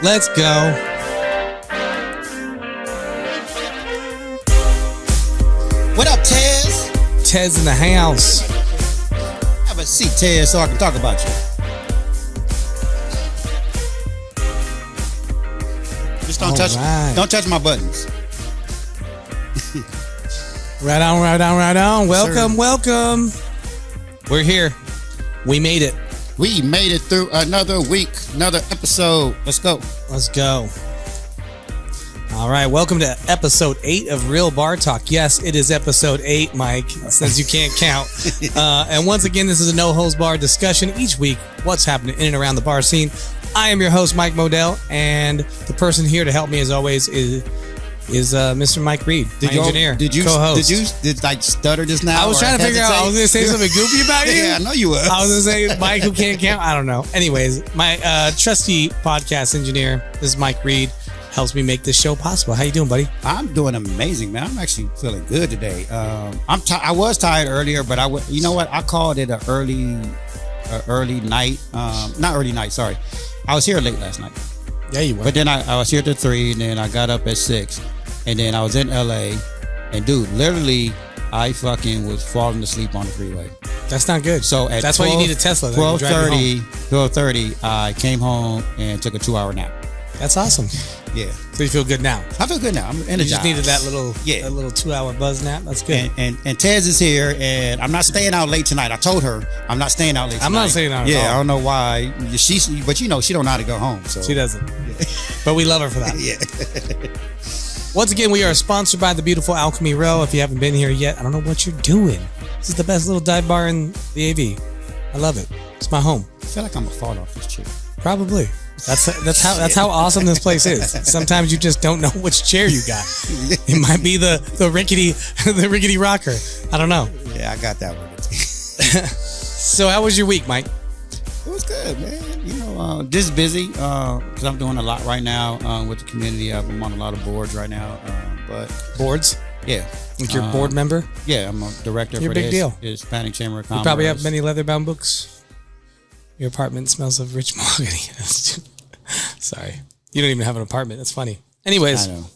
Let's go. What up, Tez? Tez in the house. Have a seat, Tez, so I can talk about you. Just don't touch my buttons. Right on. Welcome, Sir. welcome. We're here. We made it. We made it through another week, another episode. Let's go. Let's go. All right, welcome to episode 8 of Real Bar Talk. Yes, it is episode 8, Mike, since you can't count. And once again, this is a no-holds-barred discussion each week, what's happening in and around the bar scene. I am your host, Mike Modell, and the person here to help me, as always, is Mr. Mike Reed, my engineer, co-host. Did like stutter just now? I was trying to figure out, I was going to say something goofy about you. Yeah, I know you were. I was going to say Mike who can't count. I don't know. Anyways, my trusty podcast engineer, this is Mike Reed, helps me make this show possible. How you doing, buddy? I'm doing amazing, man. I'm actually feeling good today. I was tired earlier, but you know what? I called it an early night. Not early night, sorry. I was here late last night. Yeah, you were. But then I was here till 3, and then I got up at 6, and then I was in LA, and dude, literally, I fucking was falling asleep on the freeway. That's not good. So at that's why you need a Tesla. 12:30, I came home and took a 2-hour nap. That's awesome. Yeah. So you feel good now? I feel good now. I'm energized. You just needed that little 2-hour buzz nap. That's good. And Tez is here, and I'm not staying out late tonight. I told her I'm not staying out late tonight. I'm not staying out at all. Yeah, I don't know why. But you know, she don't know how to go home. So she doesn't. But we love her for that. Yeah. Once again, we are sponsored by the beautiful Alchemy Row. If you haven't been here yet, I don't know what you're doing. This is the best little dive bar in the AV. I love it. It's my home. I feel like I'm gonna fall off this chair. Probably. That's how awesome this place is. Sometimes you just don't know which chair you got. It might be the rickety rocker. I don't know. Yeah, I got that one. So how was your week, Mike? It was good, man. You know, just busy because I'm doing a lot right now with the community. I'm on a lot of boards right now. But boards? Yeah. Like you're a board member? Yeah, I'm a director you're for a big deal. Hispanic Chamber of Commerce. You probably have many leather-bound books. Your apartment smells of rich mahogany. Sorry. You don't even have an apartment. That's funny. Anyways, I know.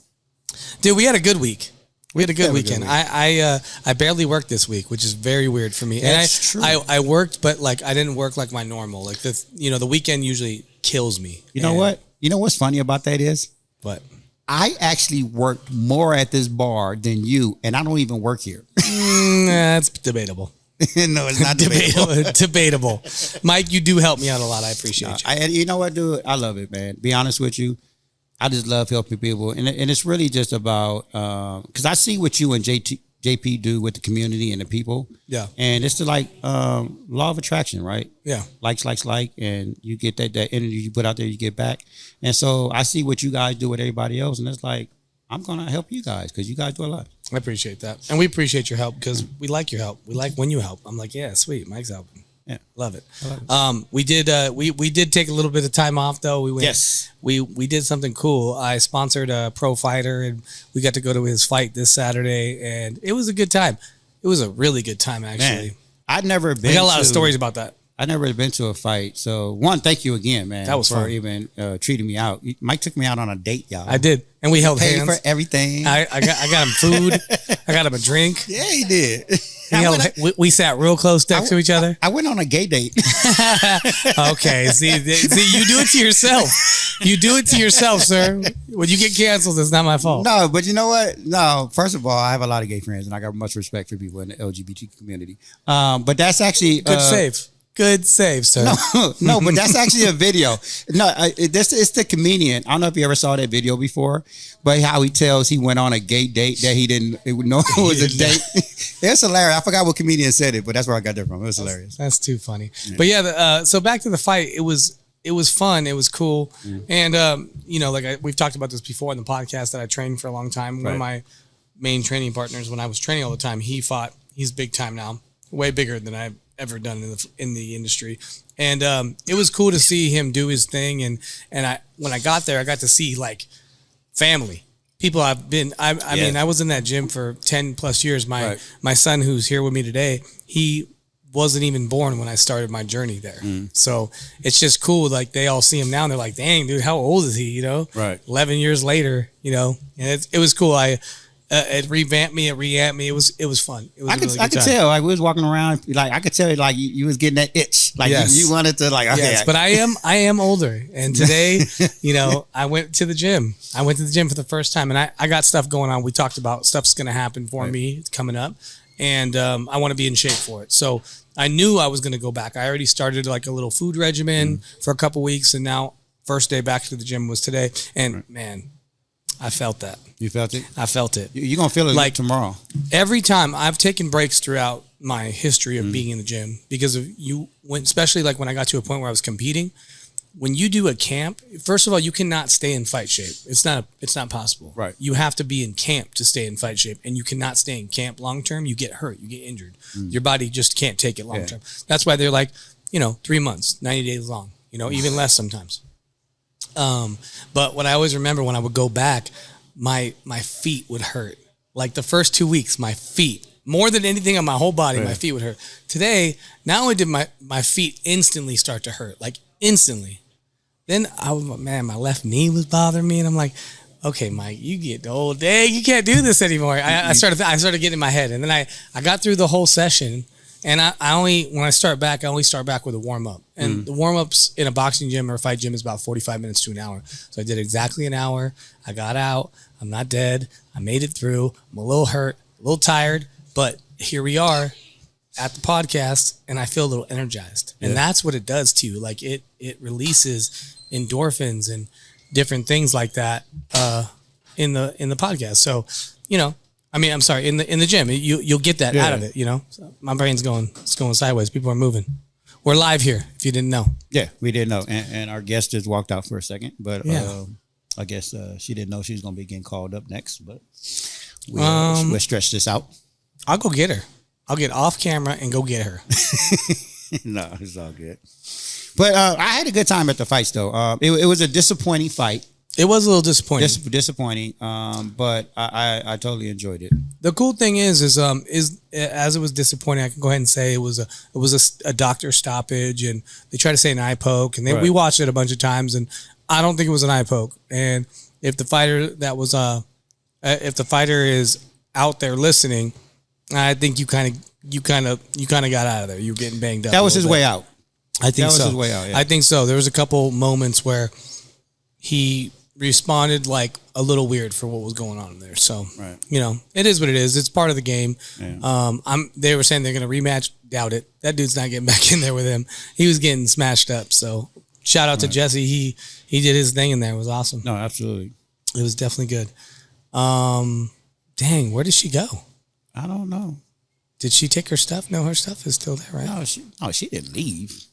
Dude, we had a good week. We had a good weekend. weekend. I barely worked this week, which is very weird for me. That's true. I worked, but like I didn't work like my normal. Like the weekend usually kills me. You know what? You know what's funny about that is? What? I actually worked more at this bar than you, and I don't even work here. That's debatable. No, it's not debatable. Debatable. Mike, you do help me out a lot. I appreciate you. You know what, dude? I love it, man. Be honest with you. I just love helping people. And it's really just about, because I see what you and JP do with the community and the people. Yeah. And it's like law of attraction, right? Yeah. Likes, and you get that energy you put out there, you get back. And so I see what you guys do with everybody else, and it's like, I'm going to help you guys because you guys do a lot. I appreciate that. And we appreciate your help because we like your help. We like when you help. I'm like, yeah, sweet. Mike's helping. Yeah. Love it. We did take a little bit of time off though. Yes. We did something cool. I sponsored a pro fighter and we got to go to his fight this Saturday and it was a good time. It was a really good time actually. Man, I'd never been. I got a lot of stories about that. I've never been to a fight. So one, thank you again, man. That was for fun. Even treating me out. Mike took me out on a date, y'all. I did. And we held hands. Paid for everything. I got him food. I got him a drink. Yeah, he did. We sat real close next to each other. I went on a gay date. Okay. See, you do it to yourself. You do it to yourself, sir. When you get canceled, it's not my fault. No, but you know what? No, first of all, I have a lot of gay friends and I got much respect for people in the LGBT community. But that's actually good save. Good save, sir. No, but that's actually a video. No, it's the comedian. I don't know if you ever saw that video before, but how he tells he went on a gay date that he didn't know it was a date. It's hilarious. I forgot what comedian said it, but that's where I got that from. It was hilarious. That's too funny. Yeah. But yeah, so back to the fight. It was fun. It was cool. Mm. And, we've talked about this before in the podcast that I trained for a long time. Right. One of my main training partners, when I was training all the time, he fought. He's big time now, way bigger than I've ever done in the industry. And it was cool to see him do his thing. And when I got there, I got to see like family. People I've been, I mean, I was in that gym for 10 plus years. My son who's here with me today, he wasn't even born when I started my journey there. So it's just cool. Like they all see him now and they're like, dang, dude, how old is he? You know, right. 11 years later, you know, and it was cool. It revamped me. It reamped me. It was fun. It was I could tell. Like we was walking around. Like I could tell. Like you was getting that itch. Like you wanted to. Like okay. Yes, but I am older. And today, you know, I went to the gym. I went to the gym for the first time, and I got stuff going on. We talked about stuff's going to happen for me. It's coming up, and I want to be in shape for it. So I knew I was going to go back. I already started like a little food regimen for a couple weeks, and now first day back to the gym was today. And man, I felt that. You felt it? I felt it. You're going to feel it like tomorrow. Every time I've taken breaks throughout my history of being in the gym because of especially like when I got to a point where I was competing, when you do a camp, first of all, you cannot stay in fight shape. It's not possible. Right. You have to be in camp to stay in fight shape, and you cannot stay in camp long term. You get hurt, you get injured. Your body just can't take it long term. That's why they're like, 3 months, 90 days long, even less sometimes. But what I always remember when I would go back, my feet would hurt. Like the first 2 weeks, my feet, more than anything on my whole body, my feet would hurt. Today, not only did my feet instantly start to hurt, like instantly, then my left knee was bothering me, and I'm like, okay, Mike, you get old. Dang, you can't do this anymore. I started getting in my head, and then I got through the whole session, and when I start back, I only start back with a warm up, and the warm ups in a boxing gym or a fight gym is about 45 minutes to an hour. So I did exactly an hour. I got out. I'm not dead. I made it through. I'm a little hurt, a little tired, but here we are at the podcast, and I feel a little energized, and that's what it does to you. Like it releases endorphins and different things like that in the podcast. So, I'm sorry, in the gym, you'll get that out of it. So my brain's going sideways. People are moving. We're live here. If you didn't know. Yeah, we didn't know, and our guest just walked out for a second, but I guess she didn't know she was going to be getting called up next. But we'll stretch this out. I'll go get her. I'll get off camera and go get her. No, it's all good. But I had a good time at the fights, though. It was a disappointing fight. It was a little disappointing. Disappointing, but I totally enjoyed it. The cool thing is as it was disappointing, I can go ahead and say it was a doctor stoppage, and they tried to say an eye poke, and we watched it a bunch of times, and I don't think it was an eye poke. And if the fighter is out there listening, I think you kind of got out of there. You were getting banged up. That was his way out. I think so. That was his way out. Yeah. I think so. There was a couple moments where he responded like a little weird for what was going on there. So, it is what it is. It's part of the game. Yeah. They were saying they're going to rematch. Doubt it. That dude's not getting back in there with him. He was getting smashed up. So shout out to Jesse. He did his thing in there. It was awesome. No, absolutely. It was definitely good. Dang, where did she go? I don't know. Did she take her stuff? No, her stuff is still there, right? No, she didn't leave.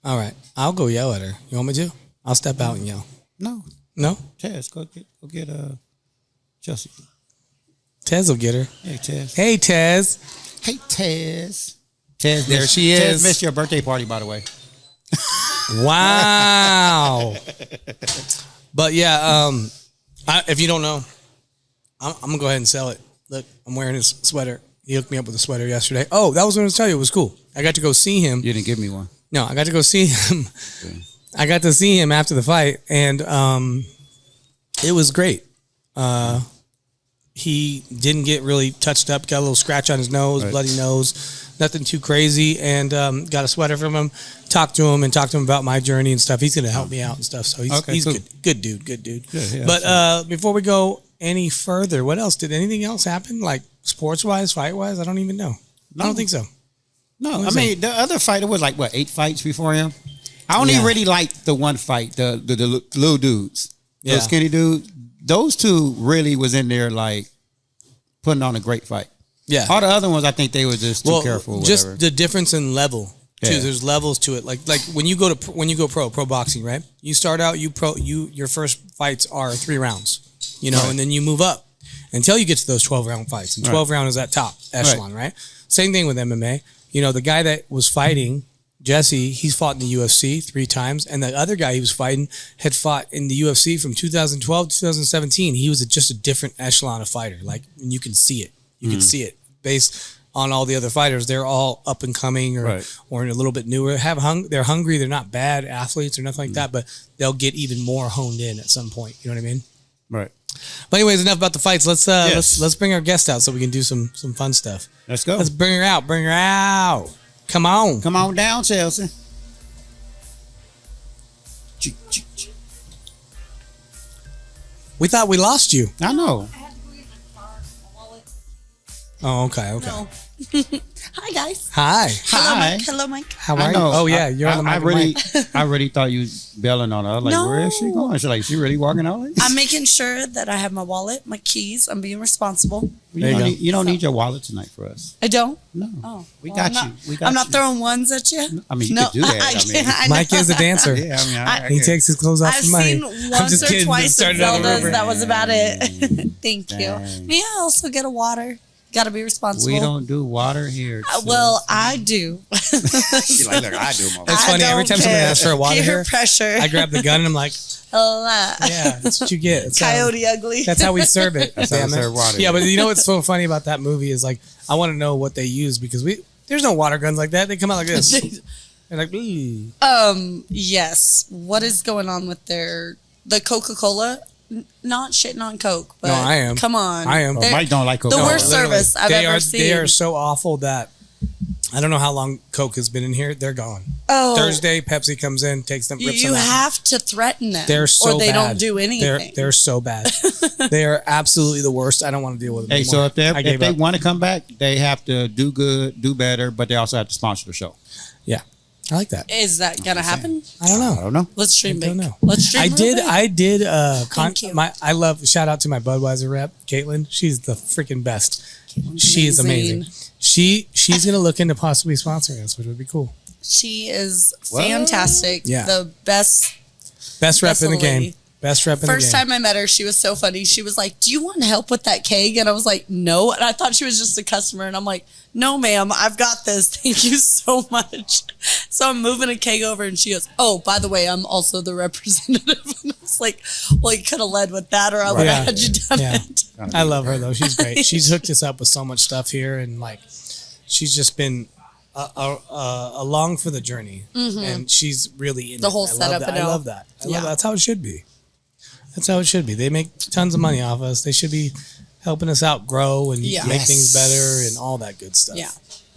All right. I'll go yell at her. You want me to? I'll step out and yell. No. No? Tez, go get Chelsey. Tez will get her. Hey, Tez. Hey, Tez. Hey, Tez. Tez, there she is. Tez missed your birthday party, by the way. Wow. But yeah, if you don't know, I'm gonna go ahead and sell it. Look, I'm wearing his sweater. He hooked me up with a sweater yesterday. Oh, that was what I was telling you. It was cool. I got to go see him. You didn't give me one. No, I got to go see him. Okay. I got to see him after the fight, and it was great. He didn't get really touched up. Got a little scratch on his nose, bloody nose. Nothing too crazy, and got a sweater from him. Talked to him about my journey and stuff. He's going to help me out and stuff. So he's cool. Good dude. Yeah, but before we go any further, what else? Did anything else happen? Like sports-wise, fight-wise? I don't even know. No. I don't think so. No, the other fighter was like, 8 fights before him? I only really liked the one fight, the little dudes. Those skinny dudes. Those two really was in there like putting on a great fight. Yeah. All the other ones, I think they were just too careful. Just the difference in level too. Yeah. There's levels to it. Like when you go pro boxing, right? You start out, your first fights are 3 rounds, and then you move up until you get to those 12-round fights. And 12 round is that top echelon, right? Same thing with MMA. The guy that was fighting, Jesse, he's fought in the UFC 3 times, and the other guy he was fighting had fought in the UFC from 2012 to 2017. He was just a different echelon of fighter. Like, and you can see it. You can see it based on all the other fighters. They're all up and coming or a little bit newer. They're hungry. They're not bad athletes or nothing like that, but they'll get even more honed in at some point. You know what I mean? Right. But anyways, enough about the fights. Let's bring our guest out so we can do some fun stuff. Let's go. Let's bring her out. Bring her out. Come on. Come on down, Chelsey. We thought we lost you. I know. I had to go get my car, my wallet. Oh, okay. No. Hi, guys. Hi. Hi. Hello, Mike. How are you? Oh, yeah. You're on the mic. I really thought you was belling on her. I was like, No. where is she going? She's like, she really walking out? I'm making sure that I have my wallet, my keys. I'm being responsible. You don't need your wallet tonight for us. I don't? No. Oh. We well, got you. I'm not throwing ones at you. I mean, you No, could do that. I know. Mike is a dancer. Yeah, I mean, He takes his clothes off I've for money. seen I'm once just or kidding. twice of Started all Zelda's. over. That was about it. Thank you. Dang. May I also get a water? Got to be responsible. We don't do water here. Well, I do. She's like, look, I do my It's funny. Every time someone asks for a water Peer here, pressure. I grab the gun and I'm like, yeah, that's what you get. That's Coyote ugly. That's how we serve it. That's how we Damn it. serve water. Yeah, but you know what's so funny about that movie is like I want to know what they use because there's no water guns like that. They come out like this. They're like, Yes. What is going on with the Coca-Cola? Not shitting on Coke, but No, I am. Come on. I am. Well, Mike don't like The Coca-Cola. worst service I've ever seen. They are so awful that I don't know how long Coke has been in here. They're gone. Oh, Thursday, Pepsi comes in, takes them, rips you them out. have to threaten them. They're so or they bad. don't do anything. They're so bad. They are absolutely the worst. I don't want to deal with them Hey, so anymore. if they want to come back, they have to do good, do better, but they also have to sponsor the show. Yeah, I like that. Is that gonna happen? I don't know. I don't know. Let's dream I don't big. know. Let's dream big. I did. Thank you. I love. Shout out to my Budweiser rep, Caitlin. She's the freaking best. She is amazing. She's gonna look into possibly sponsoring us, which would be cool. She is What? fantastic. Yeah. The best Best rep in the little game. lady. Best rep in First the game. time I met her, she was so funny. She was like, "Do you want help with that keg?" And I was like, "No." And I thought she was just a customer. And I'm like, "No, ma'am, I've got this. Thank you so much." So I'm moving a keg over, and she goes, "Oh, by the way, I'm also the representative." And I was like, "Well, you could have led with that, or I would have had you done Yeah. it." I love her though. She's great. She's hooked us up with so much stuff here, and like, she's just been along for the journey, and she's really in The it. whole I love setup that. and I all. love that. I love Yeah. that. That's how it should be. That's how it should be. They make tons of money off us. They should be helping us out grow and Yeah. make Yes. things better and all that good stuff. Yeah.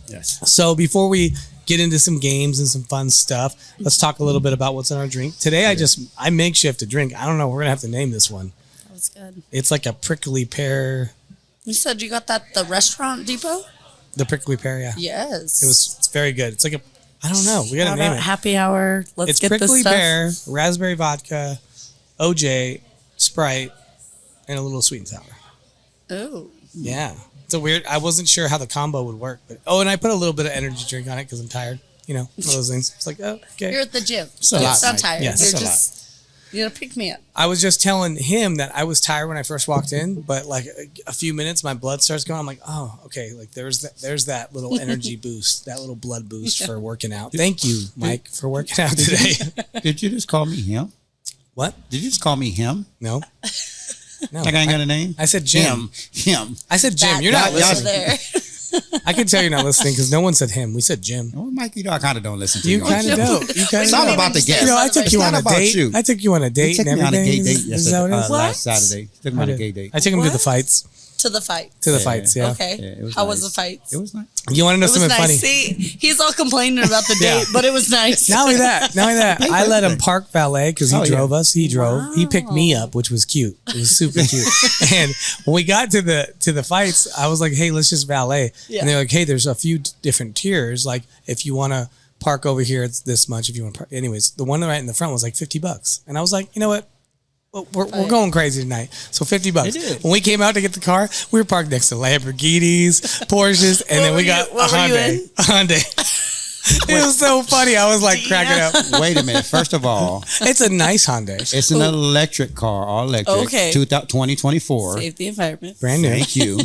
Yes. So before we get into some games and some fun stuff, let's talk a little bit about what's in our drink. Today I makeshift a drink. I don't know. We're gonna have to name this one. That was good. It's like a prickly pear. You said you got that at the restaurant depot? The prickly pear, yeah. Yes. It's very good. It's like a, I don't know. We gotta name it. Happy hour. Let's It's get this prickly stuff. pear, raspberry vodka, OJ, Sprite, and a little sweet and sour. Oh. Yeah. It's a weird, I wasn't sure how the combo would work. But and I put a little bit of energy drink on it because I'm tired. You know, one of those things. It's like, oh, okay. You're at the gym. It's a lot, It's not Mike. tired. Yes. You're It's a just you gotta pick me up. I was just telling him that I was tired when I first walked in, but like a few minutes, my blood starts going. I'm like, oh, okay. Like there's that little energy boost, that little blood boost for working out. Thank you, Mike, for working out today. Did you just call me him? What? Did you just call me him? No. No. Like I ain't got a name? I said Jim. Him. I said Jim. That You're not guy over listening. there. I can tell you're not listening because no one said him. We said Jim. Well, Mike, you know I kind of don't listen to You you. kind of don't. You kind It's of all don't. about the guest. You know, I took you It's on not a about date. you. I took you on a You date took and me on a everything. gay date Is that what it is? last Saturday. Took me on a gay date. I took him to the What? fights. To the fight. To the fights, yeah. Okay. Yeah, it was How nice. was the fight? It was nice. You want to know It was something nice. funny? See, he's all complaining about the Yeah. date, but it was nice. Not only that, I let him park valet because he Oh, yeah. drove us. He drove. He picked me up, which was cute. It was super cute. And when we got to the fights, I was like, "Hey, let's just valet." Yeah. And they're like, "Hey, there's a few different tiers. Like, if you want to park over here, it's this much. If you want to park, anyways, the one right in the front was like $50." And I was like, "You know what? Well, we're going crazy tonight. So $50. It is. When we came out to get the car, we were parked next to Lamborghinis, Porsches, and then we got a what were you Hyundai. in? A Hyundai. It was so funny. I was like cracking up. Wait a minute. First of all, It's a nice Hyundai. it's an electric car, all electric. Okay. 2024. Save the environment. Brand new. Thank you.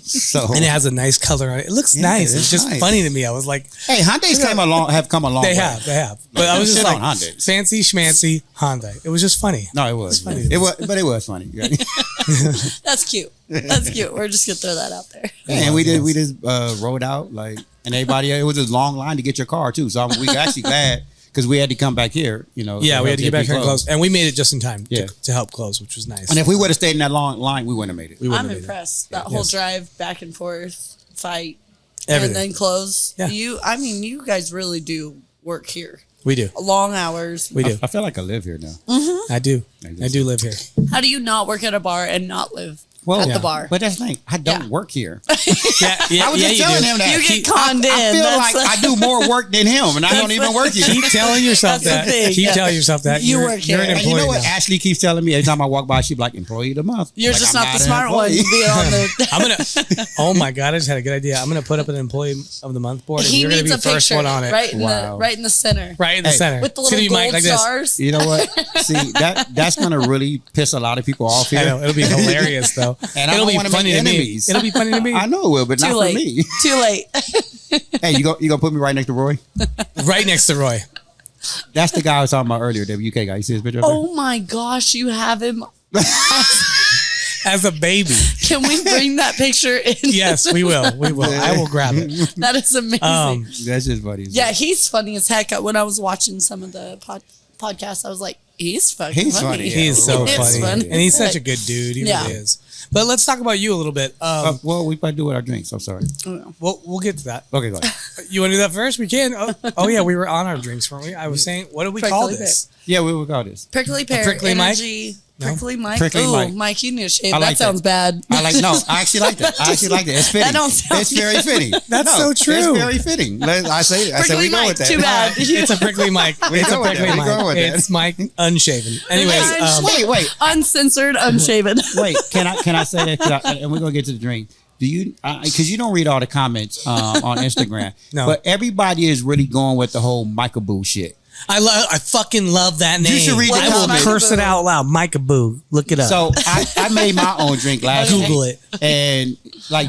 So and it has a nice color on it. It looks nice. It's just nice. funny to me. I was like, hey, Hyundai's have come a long way. they have. But I was just Shit like, on Hyundai. fancy schmancy Hyundai. It was just funny. No, it was. funny. It was, but it was funny. That's cute. That's cute. We're just gonna throw that out there. And we just rode out like, and everybody. It was a long line to get your car too. So we actually glad because we had to come back here. You know. Yeah, we had to get back here and close, and we made it just in time Yeah. to help close, which was nice. And if we would have stayed in that long line, we wouldn't have made it. We wouldn't I'm have made it. impressed. That whole drive back and forth, fight, Everything. and then close. Yeah. You guys really do work here. We do. Long hours. We do. I feel like I live here now. I do. I do live here. How do you not work at a bar and not live Well, at yeah. the bar? But that's the thing. I don't Yeah. work here. Yeah, I was just telling him that. You get conned in. I feel That's like I do more work than him, and I don't even work here. Keep telling yourself That's the that. thing, Keep yeah. telling yourself that. You You're- work You're here. an And you know employee what now. Ashley keeps telling me every time I walk by? She's like, employee of the month. You're Like, just I'm not the an smart one employee. being on the. I'm gonna. Oh my god! I just had a good idea. I'm gonna put up an employee of the month board, and He you're gonna needs be a the first picture one on it, right in Wow. the center right in the Hey, center. with the It's gonna little be Mike gold like this. stars. You know what? See, that's gonna really piss a lot of people off here. I know it'll be hilarious though. And I it'll don't be wanna funny make to me. enemies. It'll be funny to me. I know it will, but Too not late. for me. Too late. Hey, you gonna put me right next to Roy? Right next to Roy. That's the guy I was talking about earlier, the UK guy. You see his picture? up there? Oh my gosh, you have him. As a baby. Can we bring that picture in? Yes, we will. We will. I will grab it. That is amazing. That's just funny. Yeah, he's funny as heck. When I was watching some of the podcasts, I was like, he's fucking He's funny. funny, yeah. He's so It's funny. funny. And he's such a good dude. He Yeah. really is. But let's talk about you a little bit. Well, we better do with our drinks. I'm sorry. We'll get to that. Okay, go ahead. You want to do that first? We can. Oh yeah, we were on our drinks, weren't we? I was saying, what do we call Prickly this? Yeah, we will call this. Prickly pear, prickly Mike? energy, No? prickly Mike. Prickly Ooh, Mike. You need to shave. I like that sounds bad. I actually like that. I actually like that. It's fitting. That don't sound It's very fitting. That's so true. It's very fitting. I say Prickly we go Mike, with that. too bad. It's a prickly Mike. It's a go with prickly that. We go Mike. with that. It's Mike unshaven. Anyways, Wait. Uncensored, unshaven. Wait, can I say that? And we're gonna get to the drink. Do you? Because you don't read all the comments on Instagram. No. But everybody is really going with the whole Micah Boo shit. I fucking love that name. You should read the I will comments. curse it out loud. Micah Boo. Look it up. So I made my own drink last week. Google it. And and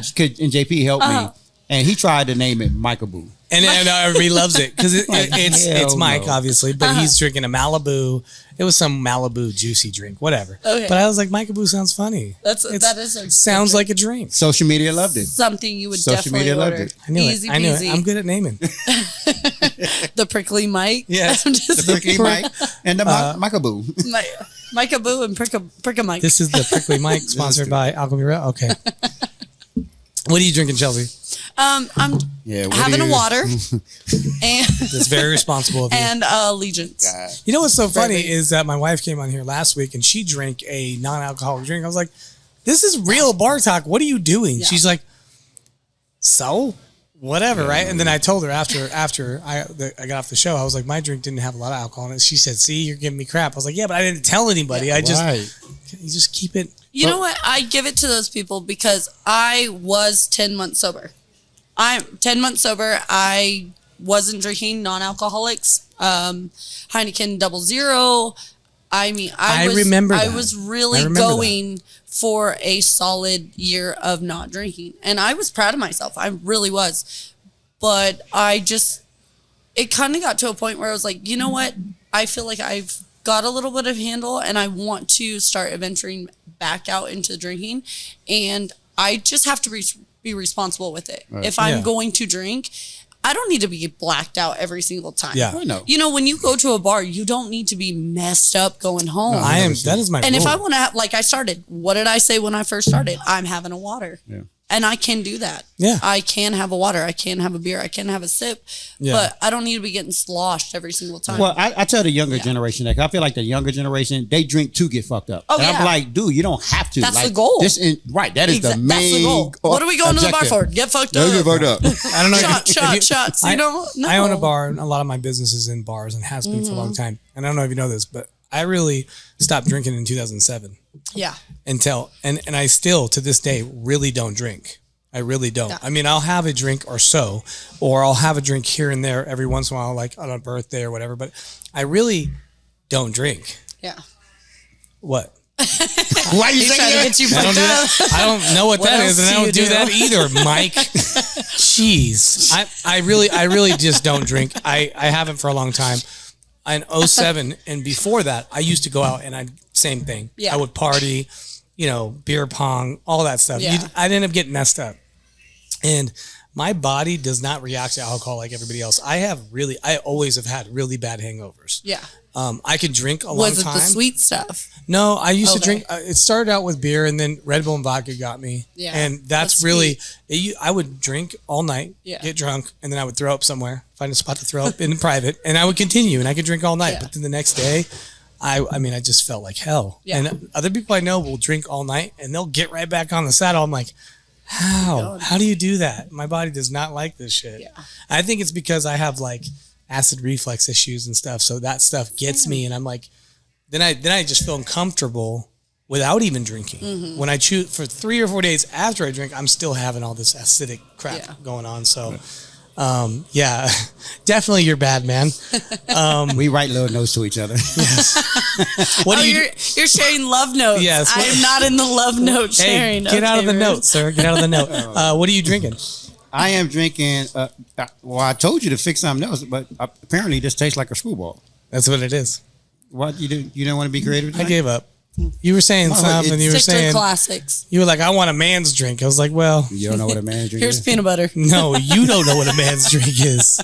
JP helped me, and he tried to name it Micah Boo. And everybody loves it because it's hell Mike, no. obviously, but he's drinking a Malibu. It was some Malibu juicy drink, whatever. Okay. But I was like, Micah Boo sounds funny. that is a Sounds like a drink. Social media loved it. something you would Social definitely media loved order. it. I knew Easy it. I knew peasy. it. I'm good at naming. The prickly Mike. Yes. I'm just The Prickly Mike and the Micah Boo. Micah Boo and Pricka Mike. This is the Prickly Mike, sponsored by Alchemy Real. Okay. What are you drinking, Chelsey? I'm Yeah, what having do a you- water and That's very responsible of you. and Allegiance. You know what's so funny Perfect. is that my wife came on here last week and she drank a non-alcoholic drink. I was like, "This is real bar talk. What are you doing?" Yeah. She's like, "So, whatever, right?" And then I told her after I got off the show, I was like, "My drink didn't have a lot of alcohol in it." She said, "See, you're giving me crap." I was like, "Yeah, but I didn't tell anybody. I just Right. you just keep it." You know what? I give it to those people because I was 10 months sober. I'm 10 months sober. I wasn't drinking non-alcoholics, Heineken 00. I mean, I was, remember I that. was I really remember going for a solid year of not drinking. And I was proud of myself. I really was. But it kind of got to a point where I was like, you know what? I feel like I've got a little bit of handle and I want to start adventuring back out into drinking. And I just have to be responsible with it. Right. If I'm Yeah. going to drink, I don't need to be blacked out every single time. Yeah. I know. You know, when you go to a bar, you don't need to be messed up going home. I am. That is my. And if rule. I want to have, like I started, what did I say when I first started? I'm having a water. Yeah. And I can do that. Yeah. I can have a water. I can have a beer. I can have a sip. Yeah. But I don't need to be getting sloshed every single time. Well, I tell the younger generation that 'cause I feel like the younger generation, they drink to get fucked up. Oh, and yeah. I'm like, dude, you don't have to. That's like, the goal. That is the main That's the goal. What are we going to the bar objective. for? Get fucked Don't get up. fucked up. I don't know. Shots. You know, no. I own a bar, and a lot of my business is in bars, and has been for a long time. And I don't know if you know this, but I really stopped drinking in 2007 Yeah. until and I still to this day really don't drink. I really don't. Yeah. I mean, I'll have a drink or I'll have a drink here and there every once in a while, like on a birthday or whatever. But I really don't drink. Yeah. What? Why you He's saying trying to that? get you I don't fucked do up. that. I don't know what that else is, and I do don't you do do? that either, Mike. Jeez, I really just don't drink. I haven't for a long time. In 07 and before that, I used to go out and same thing. Yeah. I would party, beer pong, all that stuff. Yeah. I'd end up getting messed up, and my body does not react to alcohol like everybody else. I always have had really bad hangovers. Yeah. I could drink a long Was it time. the sweet stuff? No, I used to Okay. drink. It started out with beer, and then Red Bull and vodka got me. Yeah, and that's really. I would drink all night, Yeah. get drunk, and then I would throw up somewhere, find a spot to throw up in private, and I would continue, and I could drink all night. Yeah. But then the next day, I just felt like hell. Yeah. And other people I know will drink all night, and they'll get right back on the saddle. I'm like, how? God. How do you do that? My body does not like this shit. Yeah. I think it's because I have like acid reflux issues and stuff, so that stuff gets me, and I'm like, then I just feel uncomfortable without even drinking. Mm-hmm. When I choose for 3 or 4 days after I drink, I'm still having all this acidic crap Yeah. going on. So, yeah, definitely you're bad, man. We write little notes to each other. What do you? You're sharing love notes. Yes, I am not in the love note Hey, sharing. get out of the Okay, note, sir. Get out of the note. What are you drinking? I am drinking. Well, I told you to fix something else, but apparently this tastes like a screwball. That's what it is. What you do? You don't want to be creative? I tonight? gave up. You were saying No, something. You were Stick to saying classics. you were like, I want a man's drink. I was like, well, You don't know what a man drink Here's is? peanut butter. no, you don't know what a man's drink is.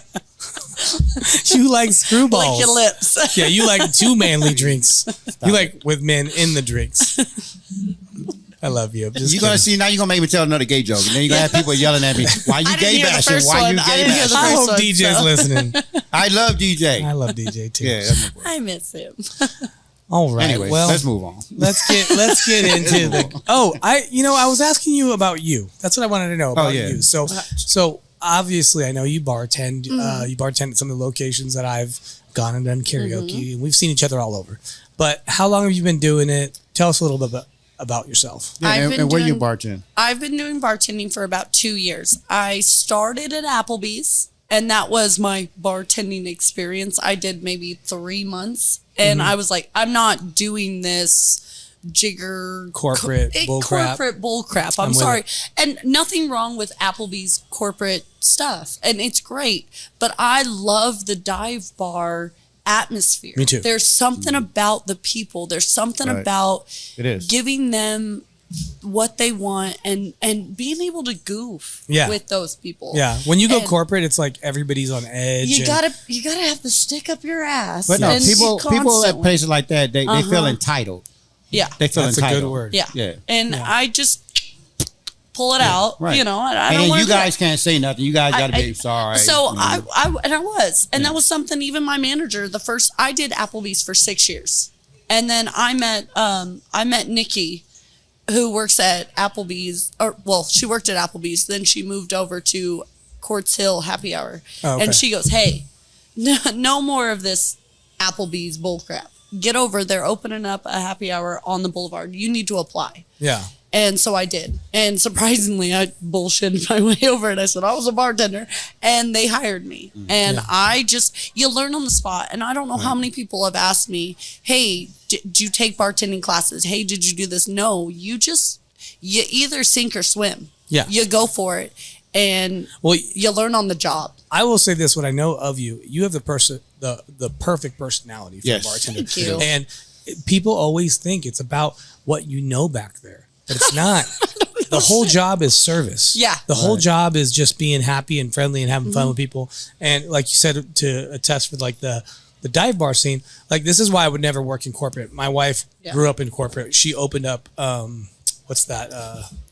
You like screwballs. Lick your lips. Yeah, you like 2 manly drinks. You like with men in the drinks. I love you. I'm just You're gonna kidding. see now. You're gonna make me tell another gay joke, and then you're gonna have people yelling at me. Why you I didn't gay hear the bashing? first Why one. you I gay didn't hear the bashing? I hope one, DJ's so- listening. I love DJ. I love DJ too. Yeah. That's my boy. I miss him. All right. Anyway, well, let's move on. let's get into the. Oh, I was asking you about you. That's what I wanted to know about yeah. you. So obviously, I know you bartend. You bartend at some of the locations that I've gone and done karaoke, and we've seen each other all over. But how long have you been doing it? Tell us a little bit about yourself. Yeah, I've been and where you doing- bartend? I've been doing bartending for about 2 years. I started at Applebee's, and that was my bartending experience. I did maybe 3 months, and I was like, I'm not doing this Corporate bull crap. corporate bull crap. I'm I'm with sorry. And nothing wrong with Applebee's corporate stuff, and it's great. But I love the dive bar atmosphere. Me too. There's something about the people. There's something Right. about It is. giving them what they want and being able to goof Yeah. with those people. Yeah, when you go And corporate, it's like everybody's on edge. You and- gotta have the stick up your ass. But no, and people at constantly. places like that, they feel entitled. Yeah. They feel That's a entitled. good word. Yeah. Yeah. And I just pull it out, Right. you know, I And don't then want you guys can't say nothing. You guys got to be sorry. So you know. I was, and that was something. Even my manager, I did Applebee's for 6 years, and then I met Nikki, who works at Applebee's, she worked at Applebee's. Then she moved over to Quartz Hill Happy Hour, Oh, okay. and she goes, "Hey, no more of this Applebee's bullcrap. Get over. They're opening up a happy hour on the boulevard. You need to apply." Yeah. And so I did. And surprisingly, I bullshitted my way over it. I said I was a bartender, and they hired me. And you learn on the spot. And I don't know how many people have asked me, hey, did you take bartending classes? Hey, did you do this? No, you either sink or swim. Yeah. You go for it, and Well, you learn on the job. I will say this: what I know of you, you have the perfect personality for Yes. a bartender. Thank you. And people always think it's about what you know back there, but it's not. The whole job is service. Yeah. The whole job is just being happy and friendly and having fun with people. And like you said, to attest for like the dive bar scene, like this is why I would never work in corporate. My wife grew up in corporate. She opened up what's that?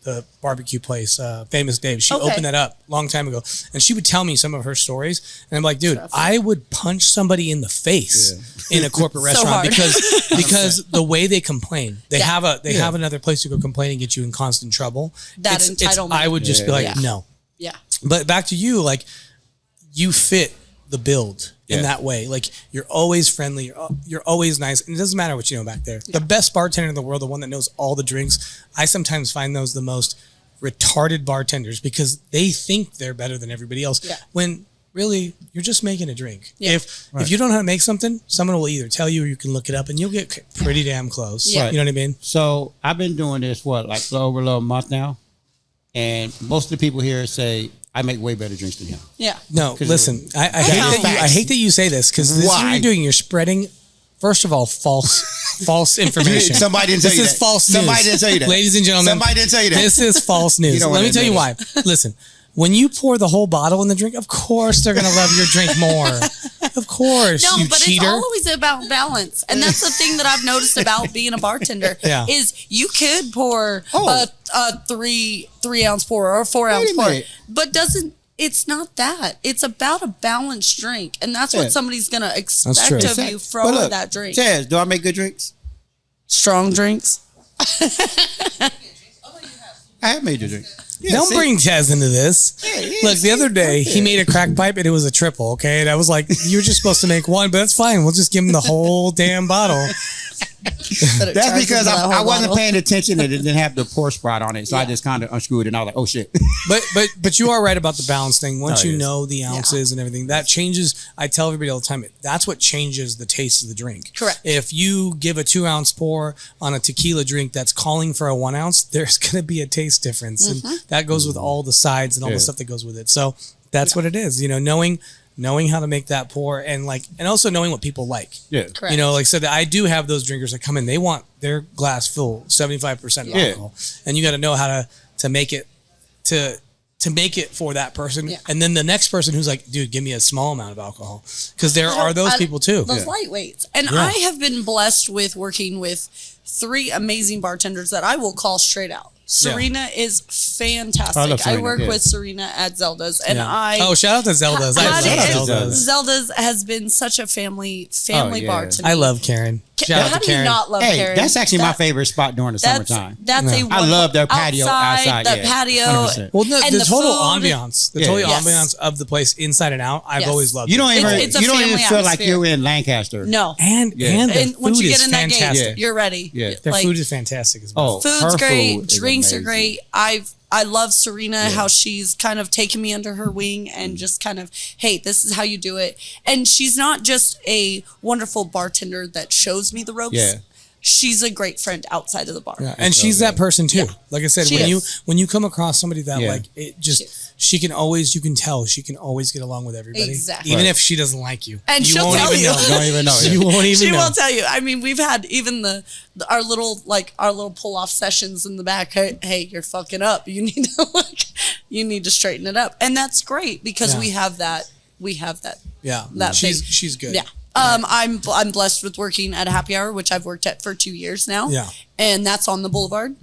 The barbecue place, Famous Dave. She Okay. opened that up a long time ago, and she would tell me some of her stories, and I'm like, dude, I would punch somebody in the face in a corporate So restaurant hard. because the way they complain, they Yeah. have another place to go complain and get you in constant trouble. That entitlement. I would just be like, Yeah. no. Yeah. But back to you, like you fit the build in Yeah. that way. Like you're always friendly, you're always nice, and it doesn't matter what you know back there. The best bartender in the world, the one that knows all the drinks, I sometimes find those the most retarded bartenders because they think they're better than everybody else. Yeah. When really, you're just making a drink. Yeah. If you don't know how to make something, someone will either tell you or you can look it up, and you'll get pretty damn close. Yeah. You know what I mean? So I've been doing this like over a little month now, and most of the people here say I make way better drinks than him. Yeah. No, listen, I hate that you say this because this is what Why? you're doing. You're spreading, first of all, false information. Somebody didn't tell you This is that. false news. Somebody didn't tell you that. Ladies and gentlemen, Somebody didn't tell you that. This is false news. You don't Let want me to tell you admit why. Listen, when you pour the whole bottle in the drink, of course they're going to love your drink more. Of course, No, you but cheater. it's always about balance, and that's the thing that I've noticed about being a bartender. Yeah. Is you could pour Oh. a 3-ounce pour or a 4-ounce a pour, minute. but it's not that. It's about a balanced drink, and that's Yeah. what somebody's gonna expect true. of you But from look, that drink. Tez, do I make good drinks? Strong drinks. I have made your drink. Yeah, Don't see? bring Tez into this. Yeah, Look, the other day he made a crack pipe and it was a triple. Okay, and I was like, "You're just supposed to make one, but that's fine. We'll just give him the whole damn bottle." That's because I wasn't paying attention and it didn't have the pour spot on it, so I just kind of unscrewed it and I was like, "Oh shit!" But you are right about the balance thing. Once Oh, you yes. know the ounces and everything, that changes. I tell everybody all the time, that's what changes the taste of the drink. Correct. If you give a 2-ounce pour on a tequila drink that's calling for a 1 ounce, there's going to be a taste difference, and that goes with all the sides and all the Yeah. stuff that goes with it. So that's what it is. You know, knowing how to make that pour and also knowing what people like. Yeah. Correct. You know, like I said, I do have those drinkers that come in. They want their glass full, 75% Yeah. alcohol, and you got to know how to make it to make it for that person. Yeah. And then the next person who's like, dude, give me a small amount of alcohol, because there are those people too. Those lightweights. And Yeah. I have been blessed with working with 3 amazing bartenders that I will call straight out. Serena is fantastic. I love I Serena, work yeah. with Serena at Zelda's, and Yeah. Shout out to Zelda's. I love Shout out to Zelda's. Zelda's has been such a family Oh, yeah. bar to me. I love Karen. Shout out How to do you Karen. not love Hey, Karen? that's actually my favorite spot during the That's summertime. a Yeah. wonderful, I love their patio outside, The yeah. patio. 100%. Well, no, and the the total food. ambiance, the Yeah. total Yes. ambiance of the place inside and out, I've Yes. always loved. You don't it. even It's a you don't even family feel like atmosphere. you're in Lancaster. No. and Yeah. and the And once food you get is in that fantastic. gate, you're ready. Yeah. Their Like, food is fantastic as well. Oh, food's her great, food is drinks are amazing. great. I love Serena, how she's kind of taken me under her wing and just kind of, hey, this is how you do it. And she's not just a wonderful bartender that shows me the ropes. Yeah. She's a great friend outside of the bar. Yeah, and so she's that good. person too. Like I said, She when is. you come across somebody that Yeah. like it just She is. she can always you can tell she can always get along with everybody, Exactly. even Right. if she doesn't like you. And you she'll won't tell even you. know. Don't even know. You won't even She know. will tell you. I mean, we've had even our little pull off sessions in the back. Hey, you're fucking up. You need to straighten it up, and that's great because Yeah. we have that. Yeah, that she's good. Yeah. I'm blessed with working at a happy hour, which I've worked at for 2 years now. Yeah. And that's on the Boulevard.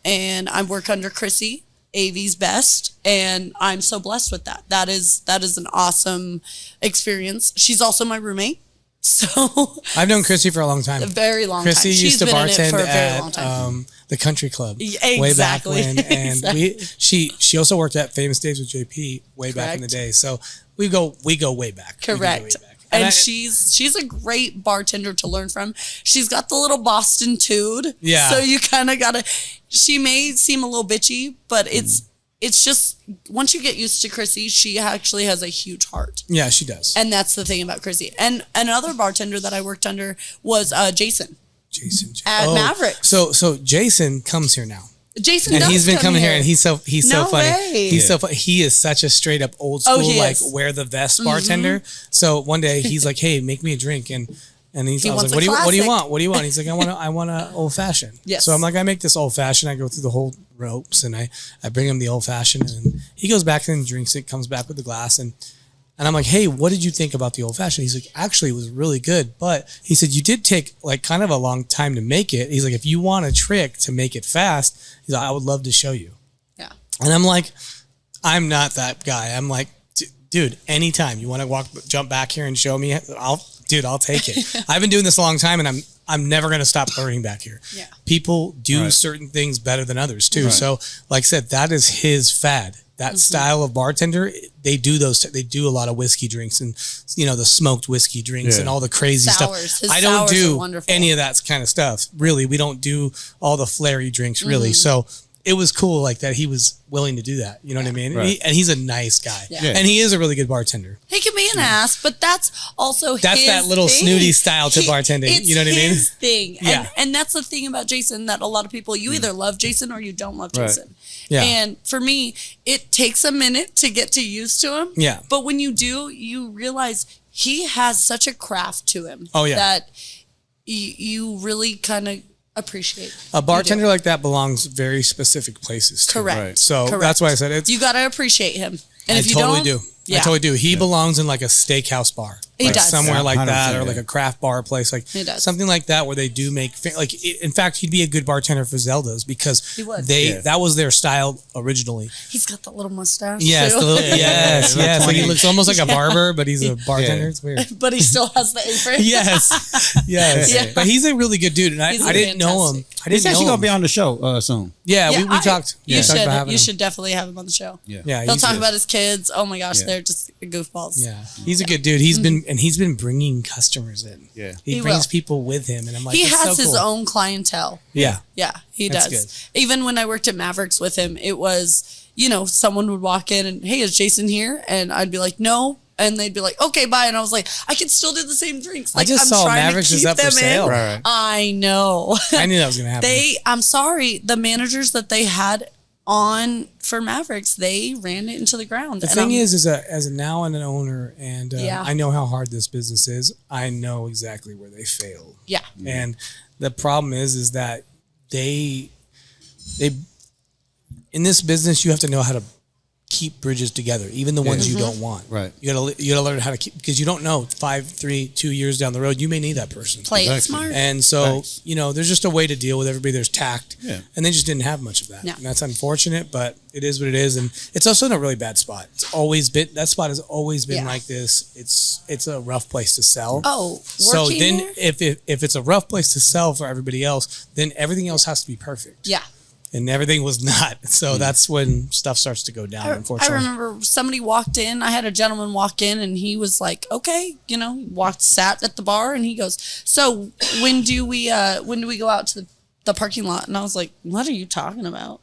And I work under Chrissy, AV's best, and I'm so blessed with that. That is an awesome experience. She's also my roommate. So I've known Chrissy for a long time. a very long Chrissy time. used to been in it bartend for a very at long time. the country club Yeah, way back exactly. when, and Exactly. she also worked at Famous Days with JP way back in the Correct. day. So we go way back. We go way Correct. back. And I- she's a great bartender to learn from. She's got the little Boston tude. Yeah. So you kind of gotta. She may seem a little bitchy, but it's just once you get used to Chrissy, she actually has a huge heart. yeah, she does. And that's the thing about Chrissy. And another bartender that I worked under was Jason. Jason At Mavericks. So Jason comes here now. Jason And does he's been come coming here, and he's so No funny. way. He's so funny. He is such a straight up old Oh, school he like is. Mm-hmm. wear the vest bartender. So one day he's like, "Hey, make me a drink," and I was wants like, a "What do you classic. want? What do you want?" He's like, I want a old fashioned." Yes. So I'm like, "I make this old fashioned. I go through the whole ropes, and I bring him the old fashioned, and he goes back and drinks it, comes back with the glass, and I'm like, "Hey, what did you think about the old fashioned?" He's like, "Actually, it was really good, but," he said, "you did take like kind of a long time to make it." He's like, "If you want a trick to make it fast," he's like, "I would love to show you." Yeah. And I'm like, I'm not that guy. I'm like, dude, anytime you want to jump back here and show me, I'll take it. I've been doing this a long time, and I'm never going to stop learning back here. Yeah. People do Right. certain things better than others too. Right. So like I said, that is his fad. That style of bartender, they do a lot of whiskey drinks and, the smoked whiskey drinks Yeah. and all the crazy Sours. stuff. His I don't sours are do wonderful. any of that kind of stuff. Really, we don't do all the flary drinks really. So it was cool like that he was willing to do that. You know what I mean? Right. And he's a nice guy. Yeah. And he is a really good bartender. He can be an ass, but that's also That's his that little thing. snooty style to bartending. It's You know what I mean? his thing. Yeah. And that's the thing about Jason that a lot of people, you either love Jason or you don't love Right. Jason. Yeah. And for me, it takes a minute to get used to him. Yeah. But when you do, you realize he has such a craft to him. Oh, yeah. That you really kind of appreciate. A bartender like that belongs very specific places too. Correct. Right. So Correct. that's why I said it's. You got to appreciate him. And I if you totally don't, do. Yeah. I totally do. He belongs in like a steakhouse bar. He like does. somewhere Yeah, like that, 100%, or like yeah. a craft bar place, like He does. something like that, where they do make in fact, he'd be a good bartender for Zelda's because He would. Yeah. that was their style originally. He's got the little mustache. Yes, too. the little, yes, Yeah, yes. Like he 20. looks almost like a barber, but he's a bartender. Yeah. It's weird. But he still has the apron. Yes, yes. Yeah. But he's a really good dude, and He's I didn't know him. fantastic. I He's didn't actually know gonna him. be on the show soon. Yeah, we talked. You talked about having should. You him. should definitely have him on the show. Yeah. Yeah, He'll he's talk good. about his kids. Oh my gosh, Yeah. they're just goofballs. Yeah, he's a good dude. He's been bringing customers in. Yeah. he He brings will. people with him, and I'm like, He it's has so his cool. own clientele. Yeah, Yeah, he That's does. Even when I worked at Mavericks with him, it was, someone would walk in and, hey, is Jason here? And I'd be like, no. And they'd be like, okay, bye. And I was like, I can still do the same drinks. Like, I just I'm saw trying Mavericks to is keep up for them sale. in. Right. I know. I knew that was gonna happen. I'm sorry, the managers that they had on for Mavericks, they ran it into the ground. The thing is, as a now and an owner, and Yeah. I know how hard this business is. I know exactly where they failed, yeah, and the problem is that they in this business you have to know how to keep bridges together, even the ones you don't want. Right. You gotta learn how to keep, because you don't know 5, 3, 2 years down the road you may need that person. play it Exactly. smart. And so, Thanks. there's just a way to deal with everybody. There's tact. Yeah. And they just didn't have much of that. No. And that's unfortunate, but it is what it is. And it's also in a really bad spot. That spot has always been Yeah. like this. It's a rough place to sell. Oh, So working then there? if it's a rough place to sell for everybody else, then everything else has to be perfect. Yeah. And everything was not. So that's when stuff starts to go down, I unfortunately. remember somebody walked in. I had a gentleman walk in, and he was like, "Okay, sat at the bar, and he goes, so when do we go out to the parking lot?" And I was like, "What are you talking about?"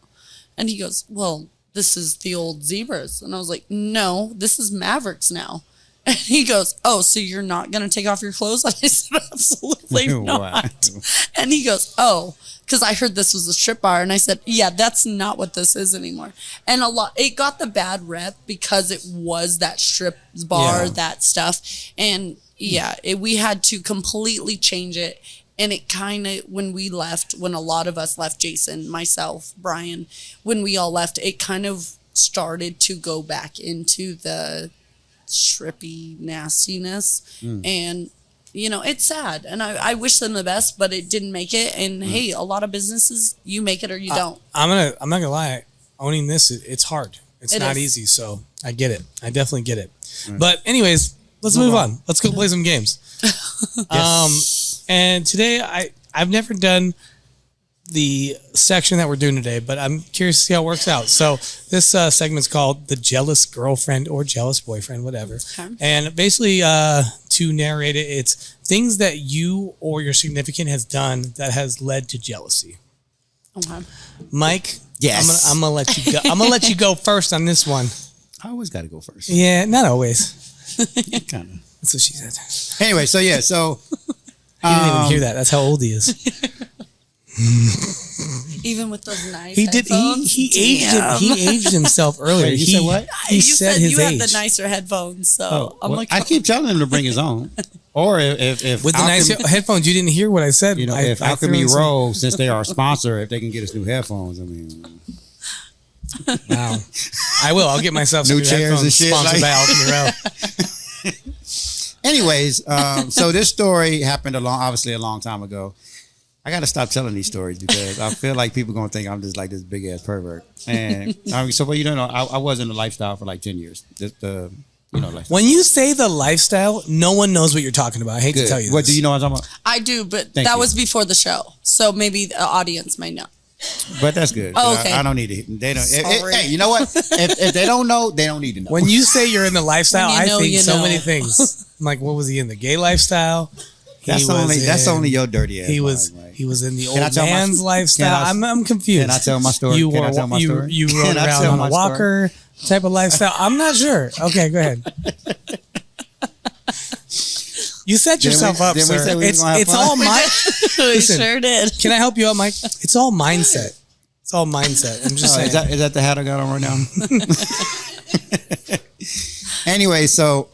And he goes, "Well, this is the old Zebras," and I was like, "No, this is Mavericks now." And he goes, "Oh, so you're not gonna take off your clothes?" And I said, "Absolutely Wow. not." And he goes, "Oh." Because I heard this was a strip bar, and I said, "Yeah, that's not what this is anymore." And it got the bad rep because it was that strip bar, Yeah. that stuff, and we had to completely change it. And it kind of, when a lot of us left, Jason, myself, Brian, when we all left, it kind of started to go back into the strippy nastiness, and. It's sad, and I wish them the best, but it didn't make it. And hey, a lot of businesses, you make it or you don't. I'm not gonna lie. Owning this, it's hard. It's It not is. easy. So I get it. I definitely get it. But anyways, let's move on. Let's go play some games. And today I've never done the section that we're doing today, but I'm curious to see how it works out. So this segment's called the jealous girlfriend or jealous boyfriend, whatever. Okay. And basically, to narrate it, it's things that you or your significant has done that has led to jealousy. Okay. Mike, Yes. I'm gonna let you go. I'm gonna let you go first on this one. I always got to go first. Yeah, not always. Kind of. That's what she said. Anyway, so He didn't even hear that. That's how old he is. Even with those nice He did. headphones? He aged. Damn. He aged himself earlier. Wait, you said what? He You said said his you age. had the nicer headphones, so I'm well, like, I keep telling him to bring his own. Or if With the nice headphones, you didn't hear what I said. if I threw Alchemy in some- Roll, since they are a sponsor, if they can get us new headphones, I mean, Wow. I will. I'll get myself some New chairs headphones and shit, sponsored like- by Alchemy Row. anyways, so this story happened a long time ago. I got to stop telling these stories because I feel like people going to think I'm just like this big ass pervert. And I was in the lifestyle for like 10 years. Lifestyle. When you say the lifestyle, no one knows what you're talking about. I hate to Good. tell you What this. do you know what I'm talking I do, but Thank that you. was before the show, so maybe the audience may know. about? But that's good. Oh, okay. I don't need to. They don't. Sorry. Hey, you know what? If they don't know, they don't need to know. When you say you're in the lifestyle, When you know, I think you so know. many things. I'm like, what was he in the gay lifestyle? That's only your dirty ass. He was mind, right? he was in the Can I old tell my- man's lifestyle. I'm confused. Can I tell my story? You Can I were tell my story? you rode Can I around tell on my a walker type of lifestyle. I'm not sure. Okay, go ahead. You set yourself up, Didn't we sir. say we was gonna have It's fun? all my. We Listen. sure did. Can I help you out, Mike? It's all mindset. It's all mindset. I'm just saying. Is that the hat I got on right now? Anyway, so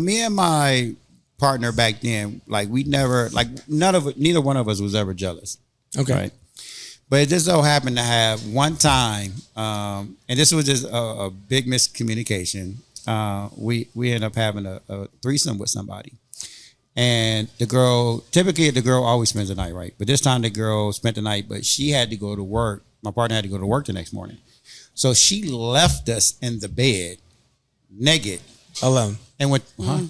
me and my partner back then, like we never, like neither one of us was ever jealous. Okay. Right? But it just so happened to have one time, and this was just a big miscommunication. We ended up having a threesome with somebody. And typically the girl always spends the night, right? But this time the girl spent the night, but she had to go to work. My partner had to go to work the next morning. So she left us in the bed, naked. Alone. And went, Alone.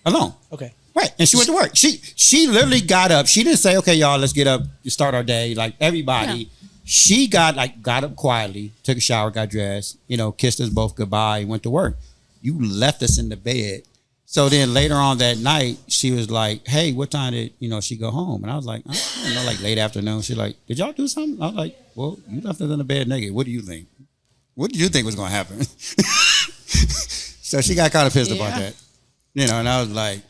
alone. Okay. Right. And she went to work. She literally got up. She didn't say, okay, y'all, let's get up, start our day. Like everybody. Yeah. She got up quietly, took a shower, got dressed, kissed us both goodbye, went to work. You left us in the bed. So then later on that night, she was like, hey, what time did, she go home? And I was like, I don't know, like late afternoon. She's like, did y'all do something? I was like, well, you left us in the bed naked. What do you think? What do you think was going to happen? So she got kind of pissed about that. And I was like,